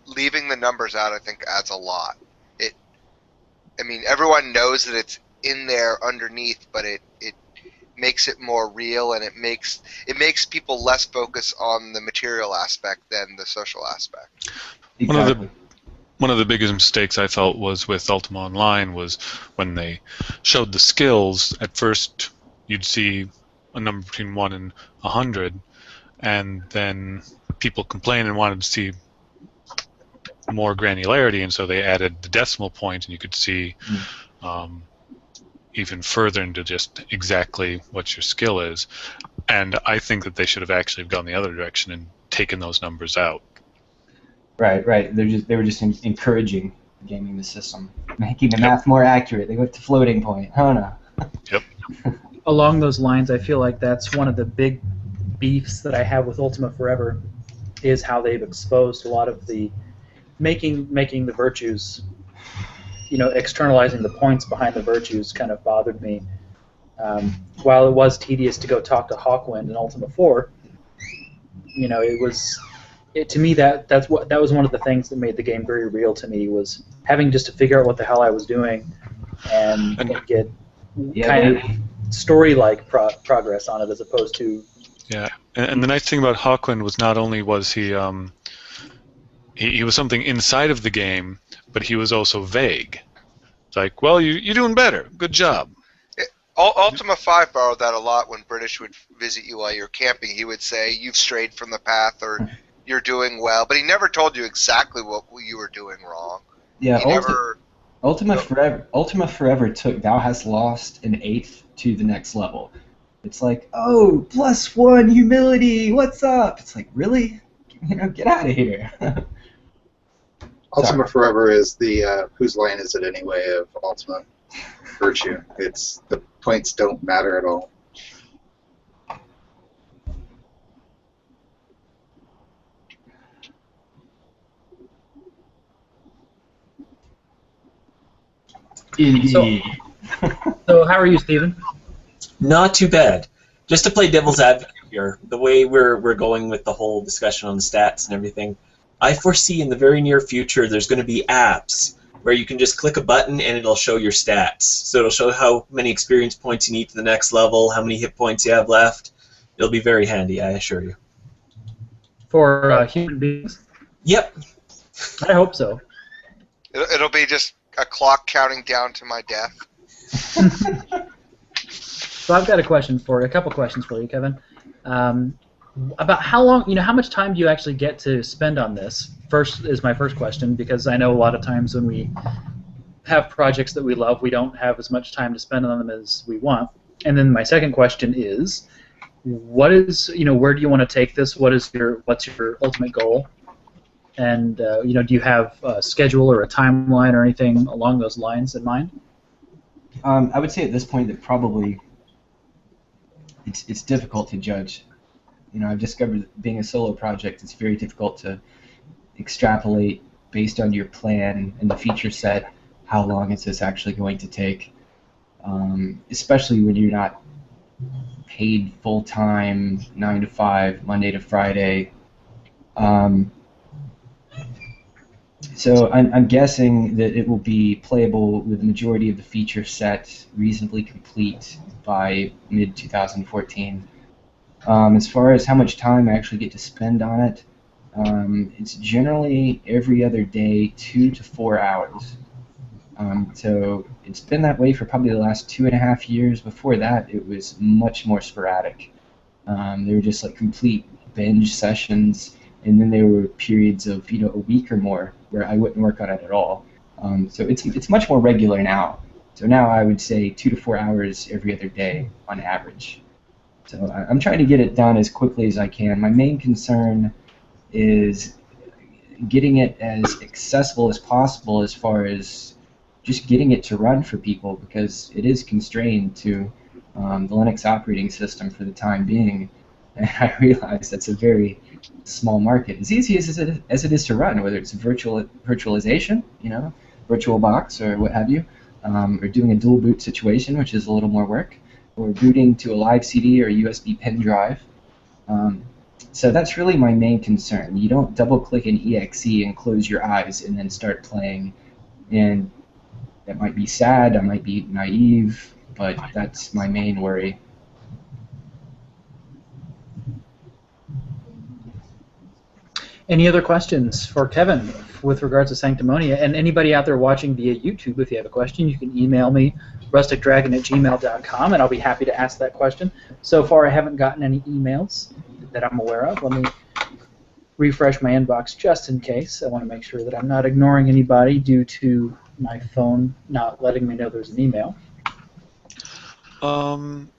Leaving the numbers out, I think, adds a lot. Everyone knows that it's in there underneath, but it makes it more real, and it makes people less focus on the material aspect than the social aspect. Exactly. One of the biggest mistakes I felt was with Ultima Online was when they showed the skills. At first, you'd see a number between 1 and 100, and then people complained and wanted to see more granularity, and so they added the decimal point, and you could see even further into just exactly what your skill is. And I think that they should have actually gone the other direction and taken those numbers out. Right. They were just encouraging gaming the system, making the math more accurate. They went to floating point. Oh no. Yep. Along those lines, I feel like that's one of the big beefs that I have with Ultima Forever, is how they've exposed a lot of the making the virtues, externalizing the points behind the virtues kind of bothered me. While it was tedious to go talk to Hawkwind in Ultima 4, to me that was one of the things that made the game very real to me, was having just to figure out what the hell I was doing and get kind of story-like progress on it as opposed to. Yeah, and the nice thing about Hawkwind was not only was he was something inside of the game, but he was also vague. It's like, well, you're doing better. Good job. Ultima 5 borrowed that a lot when British would visit you while you're camping. He would say, you've strayed from the path, or you're doing well, but he never told you exactly what you were doing wrong. Yeah, Ultima Forever took Thou Hast Lost an 8th to the next level. It's like, oh, +1 humility, what's up? It's like, really? Get out of here. Ultima Forever is the whose line is it anyway of Ultima Virtue. It's the points don't matter at all. Indeed. So how are you, Stephen? Not too bad. Just to play devil's advocate here, the way we're going with the whole discussion on the stats and everything, I foresee in the very near future there's going to be apps where you can just click a button and it'll show your stats. So it'll show how many experience points you need to the next level, how many hit points you have left. It'll be very handy, I assure you. For human beings? Yep. I hope so. It'll be just a clock counting down to my death. So I've got a couple questions for you, Kevin. About how long, how much time do you actually get to spend on this? First is my first question, because I know a lot of times when we have projects that we love, we don't have as much time to spend on them as we want. And then my second question is, where do you want to take this? What's your ultimate goal? And do you have a schedule or a timeline or anything along those lines in mind? I would say at this point that probably it's difficult to judge. I've discovered that being a solo project, it's very difficult to extrapolate based on your plan and the feature set how long is this actually going to take, especially when you're not paid full-time 9 to 5, Monday to Friday. So I'm guessing that it will be playable with the majority of the feature set reasonably complete by mid-2014. As far as how much time I actually get to spend on it, it's generally every other day, 2 to 4 hours. So it's been that way for probably the last 2.5 years. Before that, it was much more sporadic. They were just like complete binge sessions, and then there were periods of a week or more where I wouldn't work on it at all. So it's much more regular now. So now I would say 2 to 4 hours every other day on average. So I'm trying to get it done as quickly as I can. My main concern is getting it as accessible as possible as far as just getting it to run for people, because it is constrained to the Linux operating system for the time being. And I realize that's a very small market. As easy as it is to run, whether it's virtualization, VirtualBox or what have you, or doing a dual boot situation, which is a little more work, or booting to a live CD or a USB pen drive. So that's really my main concern. You don't double-click an exe and close your eyes and then start playing. And that might be sad, I might be naive, but that's my main worry. Any other questions for Kevin with regards to Sanctimonia? And anybody out there watching via YouTube, if you have a question, you can email me, rusticdragon@gmail.com, and I'll be happy to ask that question. So far, I haven't gotten any emails that I'm aware of. Let me refresh my inbox just in case. I want to make sure that I'm not ignoring anybody due to my phone not letting me know there's an email.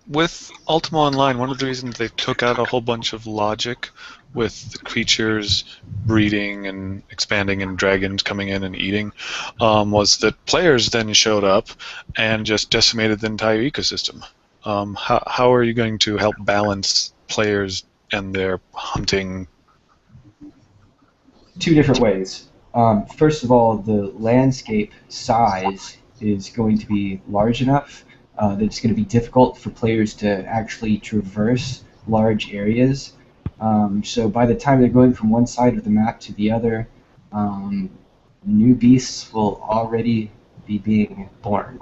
With Ultima Online, one of the reasons they took out a whole bunch of logic with the creatures breeding and expanding and dragons coming in and eating was that players then showed up and just decimated the entire ecosystem. How are you going to help balance players and their hunting? 2 different ways. First of all, the landscape size is going to be large enough that it's going to be difficult for players to actually traverse large areas. So by the time they're going from one side of the map to the other, new beasts will already be being born.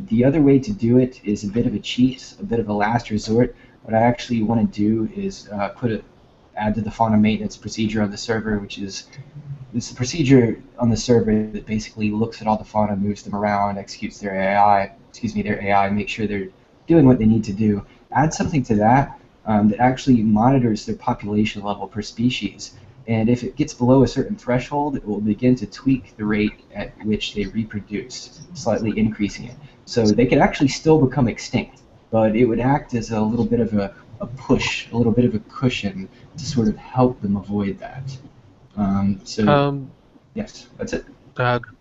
The other way to do it is a bit of a cheat, a bit of a last resort. What I actually want to do is add to the fauna maintenance procedure on the server, which is it's a procedure on the server that basically looks at all the fauna, moves them around, executes their AI, make sure they're doing what they need to do. Add something to that that actually monitors their population level per species. And if it gets below a certain threshold, it will begin to tweak the rate at which they reproduce, slightly increasing it. So they could actually still become extinct, but it would act as a little bit of a push, a little bit of a cushion to sort of help them avoid that. Yes, that's it.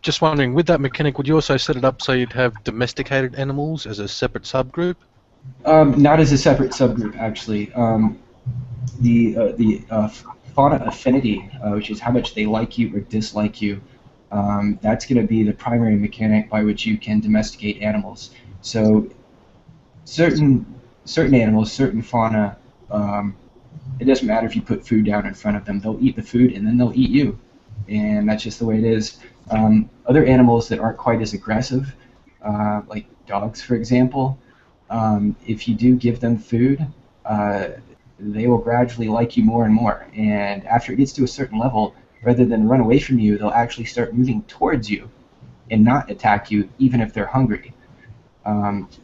Just wondering, with that mechanic, would you also set it up so you'd have domesticated animals as a separate subgroup? Not as a separate subgroup, actually. The fauna affinity, which is how much they like you or dislike you, that's going to be the primary mechanic by which you can domesticate animals. So certain animals, certain fauna, it doesn't matter if you put food down in front of them. They'll eat the food and then they'll eat you. And that's just the way it is. Other animals that aren't quite as aggressive, like dogs, for example, if you do give them food, they will gradually like you more and more. And after it gets to a certain level, rather than run away from you, they'll actually start moving towards you and not attack you, even if they're hungry.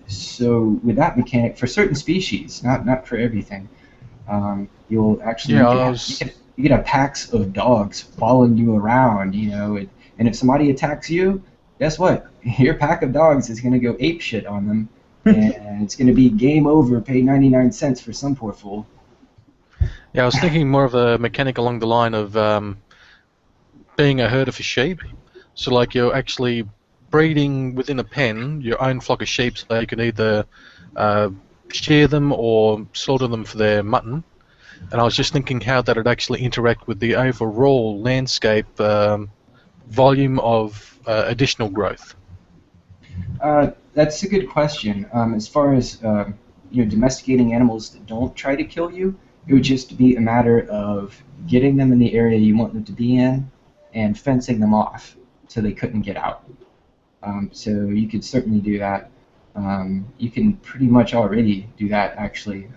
So with that mechanic, for certain species, not for everything, you'll actually you get a packs of dogs following you around, and if somebody attacks you, guess what? Your pack of dogs is going to go ape shit on them, and it's going to be game over. Pay 99 cents for some poor fool. Yeah, I was thinking more of a mechanic along the line of being a herder for sheep. So like you're actually breeding within a pen your own flock of sheep, so you can either shear them or slaughter them for their mutton. And I was just thinking how that would actually interact with the overall landscape volume of additional growth. That's a good question. As far as domesticating animals that don't try to kill you, it would just be a matter of getting them in the area you want them to be in and fencing them off so they couldn't get out. So you could certainly do that. You can pretty much already do that, actually.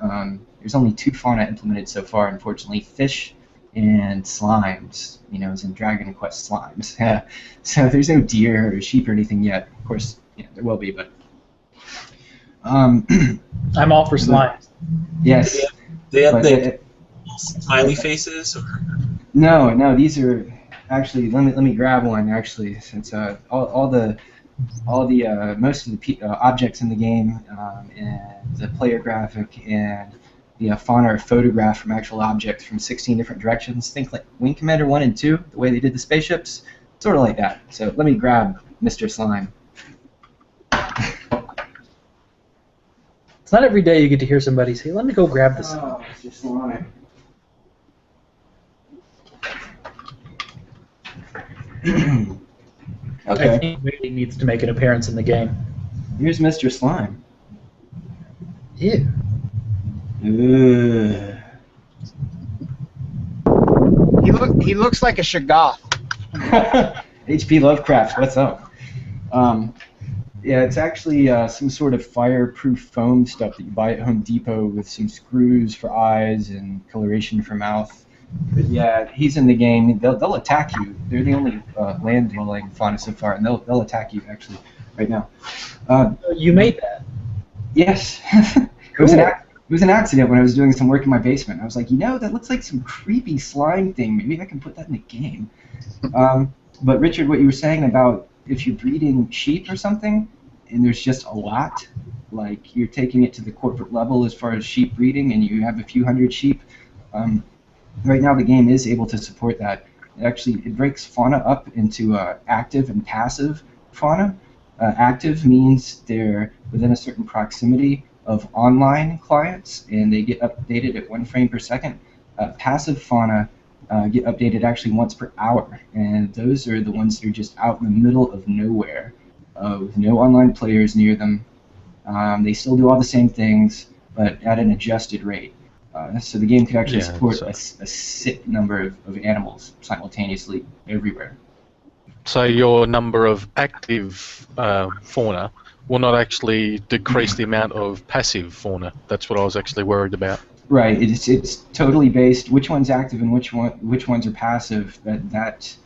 There's only 2 fauna implemented so far, unfortunately, fish and slimes, as in Dragon Quest slimes. So there's no deer or sheep or anything yet. Of course, there will be, but... I'm all for slimes. Yes. They have the smiley faces? Or? No, these are... Actually, let me grab one, actually, since all the most of the objects in the game and the player graphic and the fauna are photographed from actual objects from 16 different directions. Think like Wing Commander 1 and 2, the way they did the spaceships, sort of like that. So let me grab Mr. Slime. It's not every day you get to hear somebody say, "Let me go grab this." Oh, Mr. Slime. Okay. I think Wiggy needs to make an appearance in the game. Here's Mr. Slime. Ew. He looks like a Shoggoth. H.P. Lovecraft, what's up? Yeah, it's actually some sort of fireproof foam stuff that you buy at Home Depot with some screws for eyes and coloration for mouth. But yeah, he's in the game. They'll attack you. They're the only land-dwelling fauna so far, and they'll attack you actually right now. You made that? Yes. Cool. It was an accident when I was doing some work in my basement. I was like, that looks like some creepy slime thing. Maybe I can put that in the game. But Richard, what you were saying about if you're breeding sheep or something, and there's just a lot, like you're taking it to the corporate level as far as sheep breeding, and you have a few hundred sheep. Right now, the game is able to support that. It breaks fauna up into active and passive fauna. Active means they're within a certain proximity of online clients, and they get updated at 1 frame per second. Passive fauna get updated actually once per hour, and those are the ones that are just out in the middle of nowhere, with no online players near them. They still do all the same things, but at an adjusted rate. So the game could actually support a sick number of animals simultaneously everywhere. So your number of active fauna will not actually decrease the amount of passive fauna. That's what I was actually worried about. Right. It's totally based. Which one's active and which ones are passive. That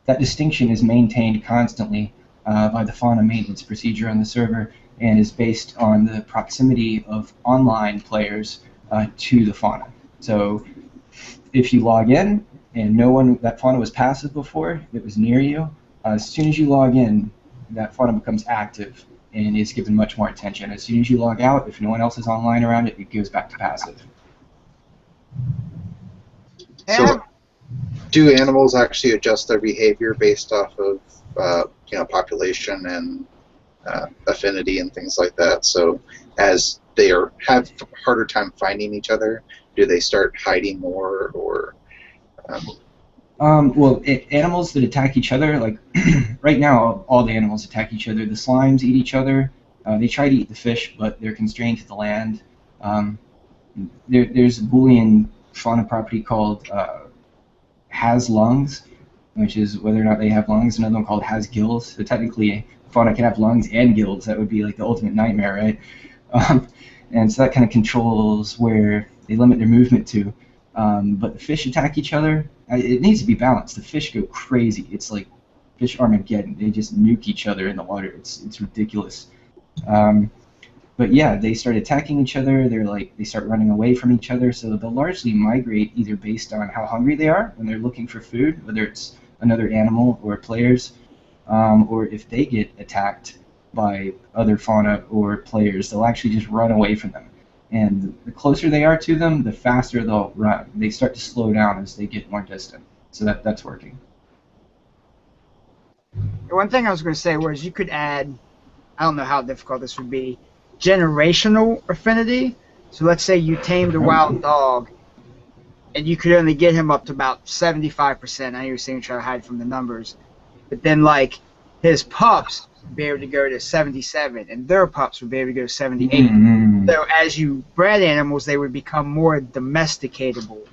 distinction is maintained constantly by the fauna maintenance procedure on the server, and is based on the proximity of online players to the fauna. So if you log in and that fauna was passive before, it was near you, as soon as you log in, that fauna becomes active and is given much more attention. As soon as you log out, if no one else is online around it, it goes back to passive. So, do animals actually adjust their behavior based off of population and affinity and things like that? So, as they have harder time finding each other, do they start hiding more, or Well, animals that attack each other, like right now, all the animals attack each other. The slimes eat each other. They try to eat the fish, but they're constrained to the land. Um, there's a Boolean fauna property called has lungs, which is whether or not they have lungs. Another one called has gills. So technically, fauna can have lungs and gills. That would be like the ultimate nightmare, right? Um, and so that kind of controls where they limit their movement to. But the fish attack each other. It needs to be balanced. The fish go crazy. It's like fish Armageddon. They just nuke each other in the water. It's ridiculous. But yeah, they start attacking each other. They start running away from each other. So they'll largely migrate either based on how hungry they are when they're looking for food, whether it's another animal or players, or if they get attacked by other fauna or players, they'll actually just run away from them. And the closer they are to them, the faster they'll run. They start to slow down as they get more distant. So that's working. One thing I was going to say was you could add, I don't know how difficult this would be, generational affinity. So let's say you tamed a wild dog, and you could only get him up to about 75%. I know you're saying try to hide from the numbers. But then, like, his pups would be able to go to 77, and their pups would be able to go to 78. Mm-hmm. So as you bred animals, they would become more domesticatable.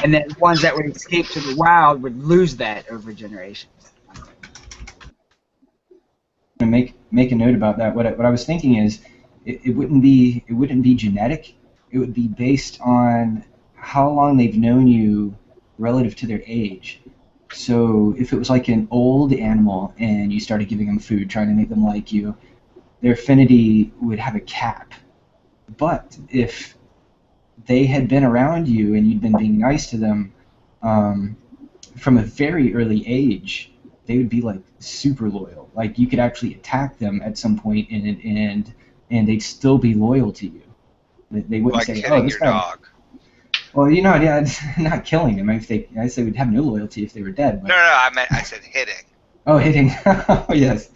And then ones that would escape to the wild would lose that over generations. Make a note about that. What I was thinking is it wouldn't be genetic. It would be based on how long they've known you relative to their age. So if it was like an old animal and you started giving them food, trying to make them like you, their affinity would have a cap. But if they had been around you and you'd been being nice to them from a very early age, they would be like super loyal. Like you could actually attack them at some point and they'd still be loyal to you. They wouldn't Like say, hitting "Oh, this your guy." dog. Well, yeah, not killing them. I say we'd have no loyalty if they were dead. But... No, I said hitting. Oh, hitting. Oh, yes.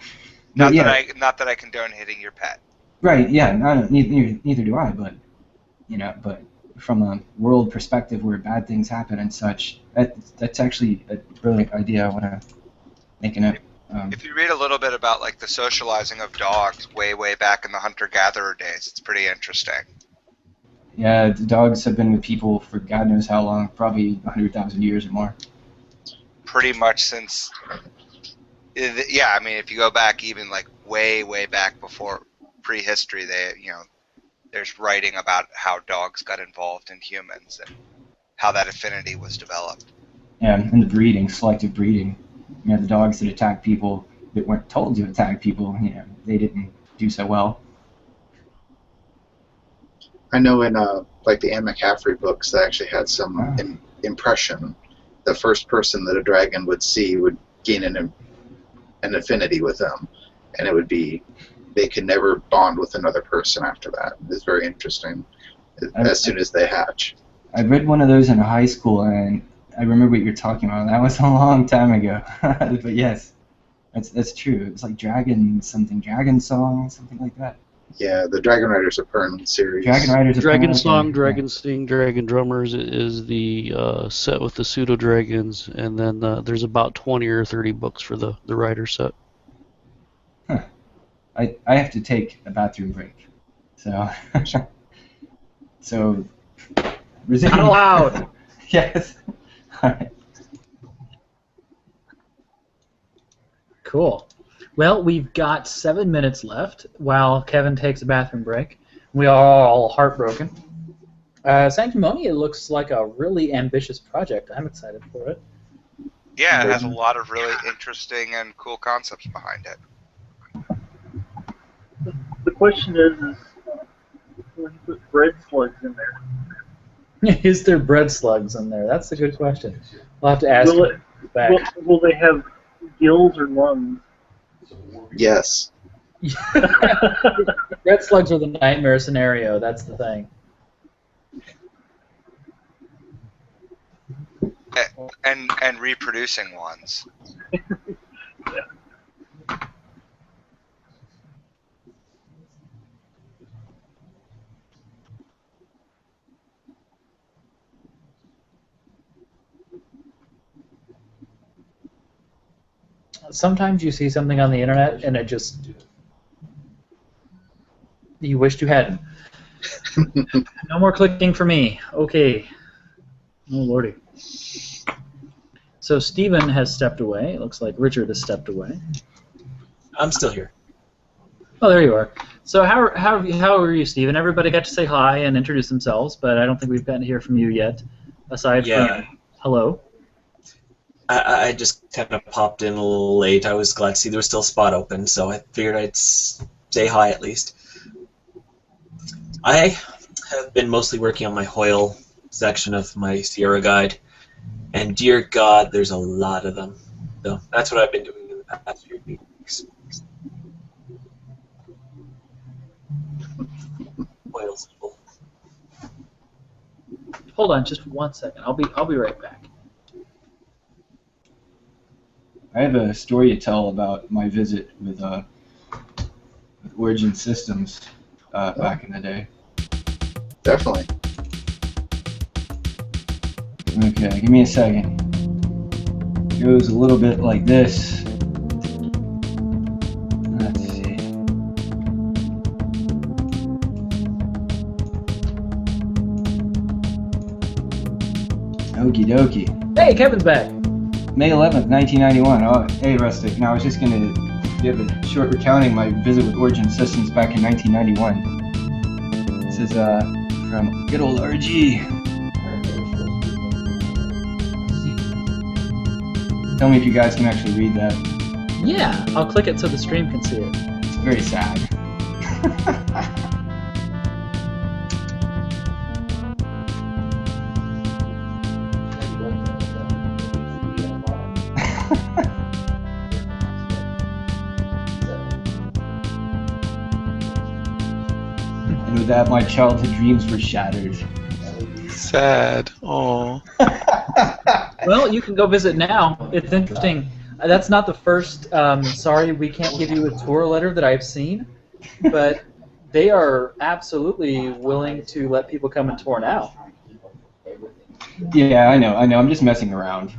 Not yeah. that I condone hitting your pet. Right. Yeah. No, neither do I. But but from a world perspective where bad things happen and such, that's actually a brilliant idea. I want to make a note. If you read a little bit about like the socializing of dogs way back in the hunter-gatherer days, it's pretty interesting. Yeah, the dogs have been with people for God knows how long, probably 100,000 years or more. Pretty much since, yeah, I mean, if you go back even like way back before prehistory, there's writing about how dogs got involved in humans and how that affinity was developed. Yeah, and the breeding, selective breeding. The dogs that attack people that weren't told to attack people, they didn't do so well. I know in like the Anne McCaffrey books, they actually had some impression. The first person that a dragon would see would gain an affinity with them, and it would be they could never bond with another person after that. It's very interesting. As soon as they hatch. I read one of those in high school, and I remember what you're talking about. That was a long time ago, but yes, that's true. It's like Dragon Song, something like that. Yeah, the Dragon Riders of Pern series. Dragon Song, Dragon Sting, Dragon Drummers is the set with the pseudo dragons, and then there's about 20 or 30 books for the rider set. Huh. I have to take a bathroom break, so Not allowed. Yes. All right. Cool. Well, we've got 7 minutes left while Kevin takes a bathroom break. We are all heartbroken. Sanctimonia looks like a really ambitious project. I'm excited for it. Yeah, it has a lot of really interesting and cool concepts behind it. The question is when you put bread slugs in there. Is there bread slugs in there? That's a good question. We'll have to ask back. Will they have gills or lungs? Yes. Bread slugs are the nightmare scenario. That's the thing. And reproducing ones. Yeah. Sometimes you see something on the internet and it just... You wished you hadn't. No more clicking for me. Okay. Oh, lordy. So Stephen has stepped away. It looks like Richard has stepped away. I'm still here. Oh, there you are. So how are you, Stephen? Everybody got to say hi and introduce themselves, but I don't think we've gotten to hear from you yet, aside from hello. I just kind of popped in a little late. I was glad to see there was still a spot open, so I figured I'd say hi at least. I have been mostly working on my Hoyle section of my Sierra guide, and dear God, there's a lot of them. So that's what I've been doing in the past few weeks. Hoyle's full. Hold on, just 1 second. I'll be right back. I have a story to tell about my visit with Origin Systems back in the day. Definitely. Okay, give me a second. It goes a little bit like this. Let's see. Okie dokie. Hey, Kevin's back. May 11th, 1991. Oh, hey, Rustic. Now, I was just going to give a short recounting my visit with Origin Systems back in 1991. This is from good old RG. Tell me if you guys can actually read that. Yeah, I'll click it so the stream can see it. It's very sad. And with that, my childhood dreams were shattered. Sad. Oh. Well, you can go visit now. It's interesting. That's not the first, sorry, we can't give you a tour letter that I've seen, but they are absolutely willing to let people come and tour now. Yeah, I know. I'm just messing around.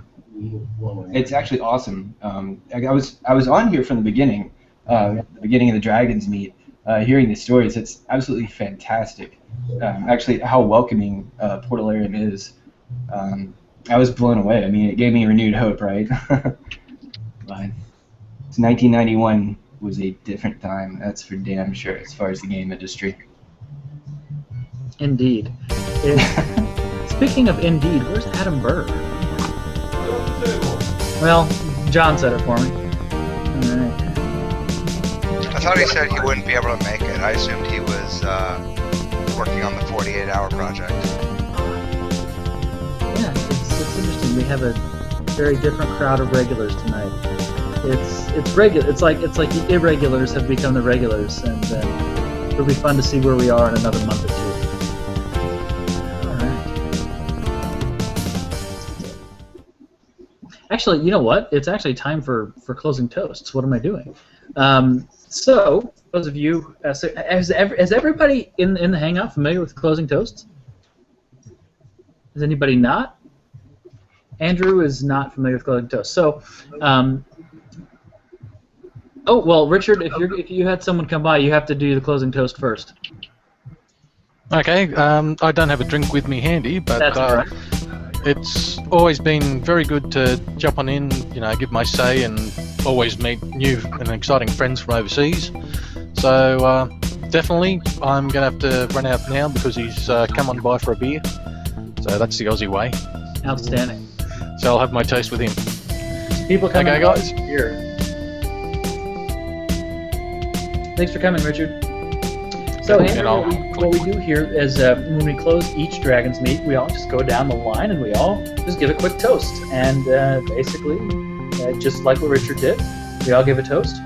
It's actually awesome. I was on here from the beginning of the Dragonsmeet, hearing the stories. It's absolutely fantastic. Actually, how welcoming Portalarium is. I was blown away. I mean, it gave me renewed hope, right? But 1991 was a different time. That's for damn sure, as far as the game industry. Indeed. Speaking of indeed, where's Adam Burr? Well, John said it for me. All right. I thought he said he wouldn't be able to make it. I assumed he was working on the 48-hour project. Yeah, it's interesting. We have a very different crowd of regulars tonight. It's regular. It's like the irregulars have become the regulars, and it'll be fun to see where we are in another month or two. All right. Actually, you know what? It's actually time for closing toasts. What am I doing? So, those of you, is everybody in the Hangout familiar with closing toasts? Is anybody not? Andrew is not familiar with closing toasts. So, oh well, Richard, if you had someone come by, you have to do the closing toast first. Okay. I don't have a drink with me handy, but That's correct. It's always been very good to jump on in, give my say, and always meet new and exciting friends from overseas. So definitely, I'm going to have to run out now because he's come on by for a beer. So that's the Aussie way. Outstanding. So I'll have my toast with him. People coming Okay, guys. Here. Thanks for coming, Richard. So, Andrew, what we do here is when we close each Dragonsmeet, we all just go down the line and we all just give a quick toast. And basically, just like what Richard did, we all give a toast.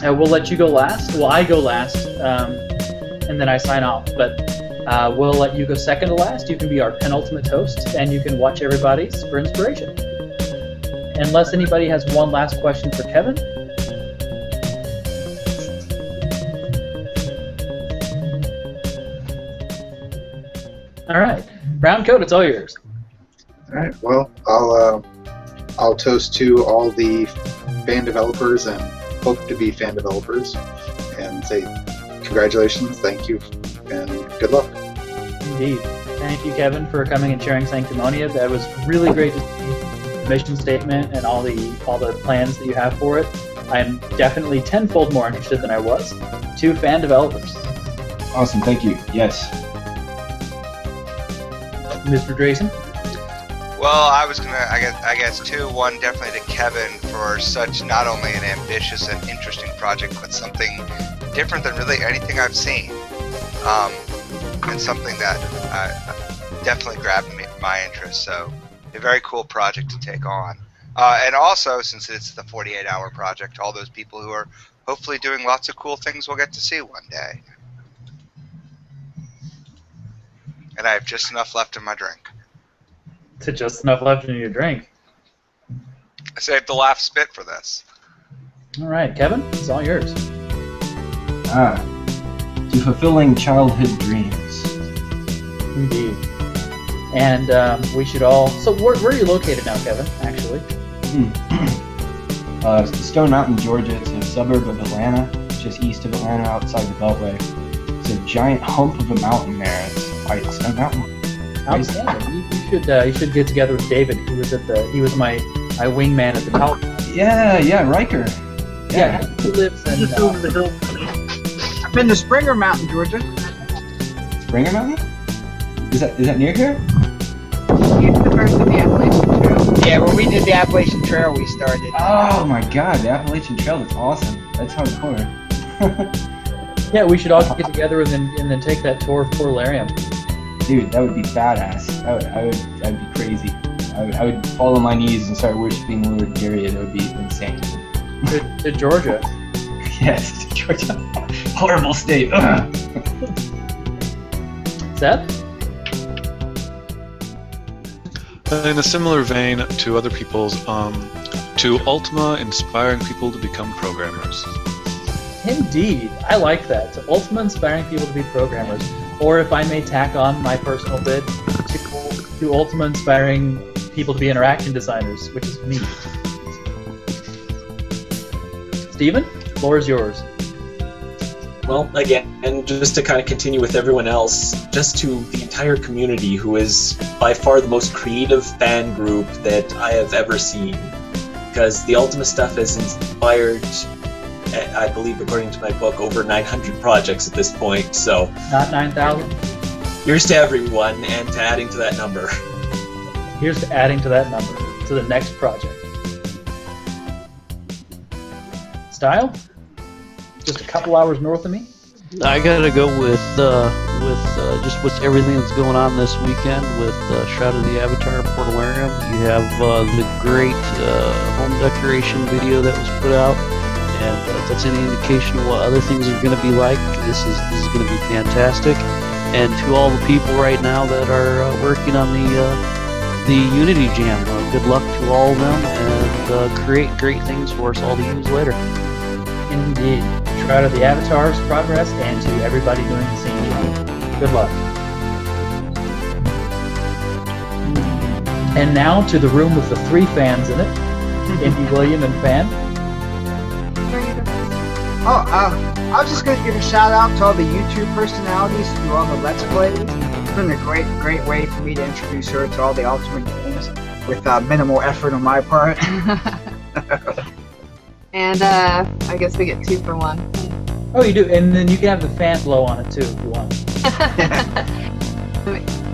We'll let you go last. Well, I go last, and then I sign off. But we'll let you go second to last. You can be our penultimate toast, and you can watch everybody's for inspiration. Unless anybody has one last question for Kevin. All right, Brown Coat, it's all yours. All right. Well, I'll toast to all the fan developers and hope to be fan developers, and say congratulations, thank you, and good luck. Indeed. Thank you, Kevin, for coming and sharing Sanctimonia. That was really great to see the mission statement and all the plans that you have for it. I'm definitely tenfold more interested than I was. To fan developers. Awesome, thank you. Yes. Mr. Drayson? Well, I was gonna, I guess two. One, definitely to Kevin for such not only an ambitious and interesting project, but something different than really anything I've seen, and something that definitely grabbed my interest. So, a very cool project to take on, and also since it's the 48-hour project, all those people who are hopefully doing lots of cool things we'll get to see one day. And I have just enough left in my drink. To just enough left in your drink. I saved the laugh spit for this. All right, Kevin, it's all yours. To fulfilling childhood dreams. Indeed. And we should all... So where are you located now, Kevin, actually? Stone Mountain, Georgia. It's a suburb of Atlanta, just east of Atlanta, outside the Beltway. It's a giant hump of a mountain there. It's White Stone Mountain. Outstanding. You should get together with David. He was my wingman at the top. Yeah, Riker. Yeah, he lives in Just over the hill. I've been to Springer Mountain, Georgia. Springer Mountain? Is that near here? It's the first of the Appalachian Trail. Yeah, when we did the Appalachian Trail, we started. Oh my God, the Appalachian Trail is awesome. That's hardcore. Yeah, we should all get together and then take that tour of Port Larium. Dude, that would be badass. I'd be crazy. I would fall on my knees and start worshiping Lord Garriott. That would be insane. To Georgia. Yes, to Georgia. Horrible state. Seth? In a similar vein to other people's, to Ultima inspiring people to become programmers. Indeed, I like that. To Ultima inspiring people to be programmers. Or if I may tack on my personal bid, to Ultima inspiring people to be interaction designers, which is me. Steven, floor is yours. Well, again, and just to kind of continue with everyone else, just to the entire community, who is by far the most creative fan group that I have ever seen. Because the Ultima stuff has inspired, I believe, according to my book, over 900 projects at this point, so... Not 9,000? Here's to everyone, and to adding to that number. Here's to adding to that number, to the next project. Style? Just a couple hours north of me? I gotta go with just with everything that's going on this weekend with Shroud of the Avatar, Portalarium. You have the great home decoration video that was put out, and if that's any indication of what other things are going to be like, this is going to be fantastic. And to all the people right now that are working on the Unity Jam, good luck to all of them, and create great things for us all to use later. Indeed. Shroud of the Avatar's progress, and to everybody doing the scene jam. Good luck. And now to the room with the 3 fans in it. Indy, William, and Fan. I was just going to give a shout out to all the YouTube personalities who do all the Let's Plays. It's been a great way for me to introduce her to all the Ultimate games with minimal effort on my part. And I guess we get 2 for 1. Oh, you do, and then you can have the fan blow on it too if you want.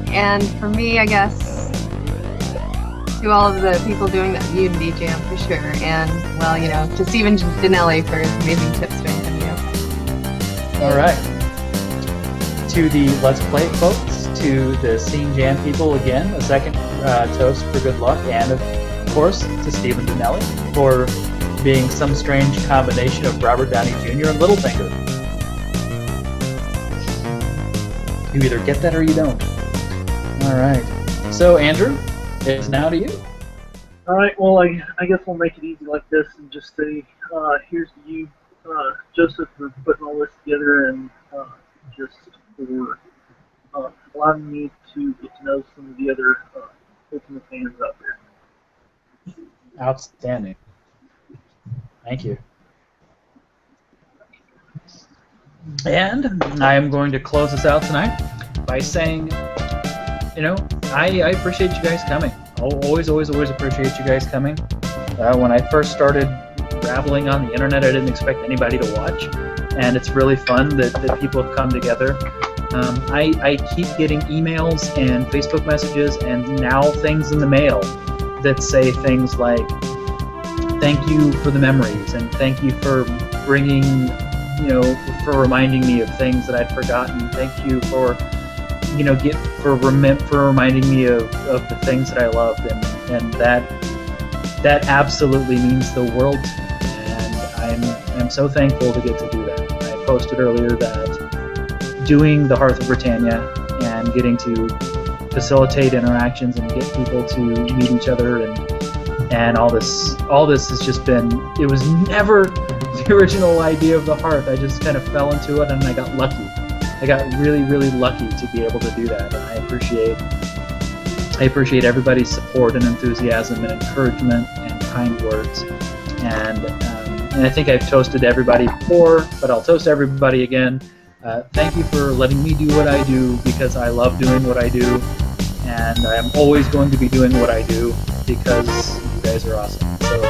And for me, I guess, to all of the people doing the Unity Jam for sure, and well, you know, to Stephen Dinelli for his amazing tips during the video. All right. To the Let's Play folks, to the Scene Jam people again, a second toast for good luck, and of course to Stephen Dinelli for being some strange combination of Robert Downey Jr. and Littlefinger. You either get that or you don't. Alright. So, Andrew, it's now to you. Alright, well, I guess we'll make it easy like this and just say, here's to you, Joseph, for putting all this together and just for allowing me to get to know some of the other Ultimate fans out there. Outstanding. Thank you. And I am going to close this out tonight by saying, I appreciate you guys coming. I'll always appreciate you guys coming. When I first started rabbling on the internet, I didn't expect anybody to watch, and it's really fun that people have come together. I keep getting emails and Facebook messages and now things in the mail that say things like, thank you for the memories, and thank you for bringing, for reminding me of things that I'd forgotten. Thank you for, for reminding me of the things that I loved, and that absolutely means the world to me, and I'm so thankful to get to do that. I posted earlier that doing the Hearth of Britannia and getting to facilitate interactions and get people to meet each other and all this has just been, it was never the original idea of the Hearth. I just kind of fell into it and I got lucky. I got really, really lucky to be able to do that, and I appreciate everybody's support and enthusiasm and encouragement and kind words. And I think I've toasted everybody before, but I'll toast everybody again. Thank you for letting me do what I do, because I love doing what I do, and I'm always going to be doing what I do because you guys are awesome. So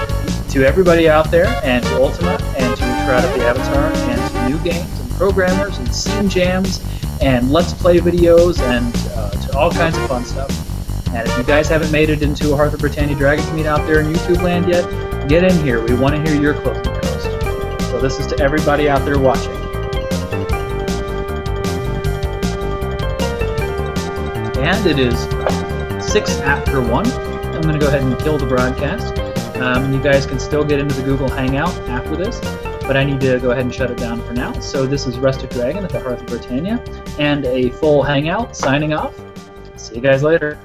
to everybody out there, and to Ultima, and to Shroud of the Avatar, and to new games and programmers and scene jams and let's play videos and to all kinds of fun stuff. And if you guys haven't made it into a Hearth of Britannia Dragonsmeet out there in YouTube land yet, get in here. We want to hear your closing toast. So this is to everybody out there watching. And it is 6 after 1. I'm going to go ahead and kill the broadcast. You guys can still get into the Google Hangout after this, but I need to go ahead and shut it down for now. So this is Rustic Dragon at the Hearth of Britannia, and a full Hangout signing off. See you guys later.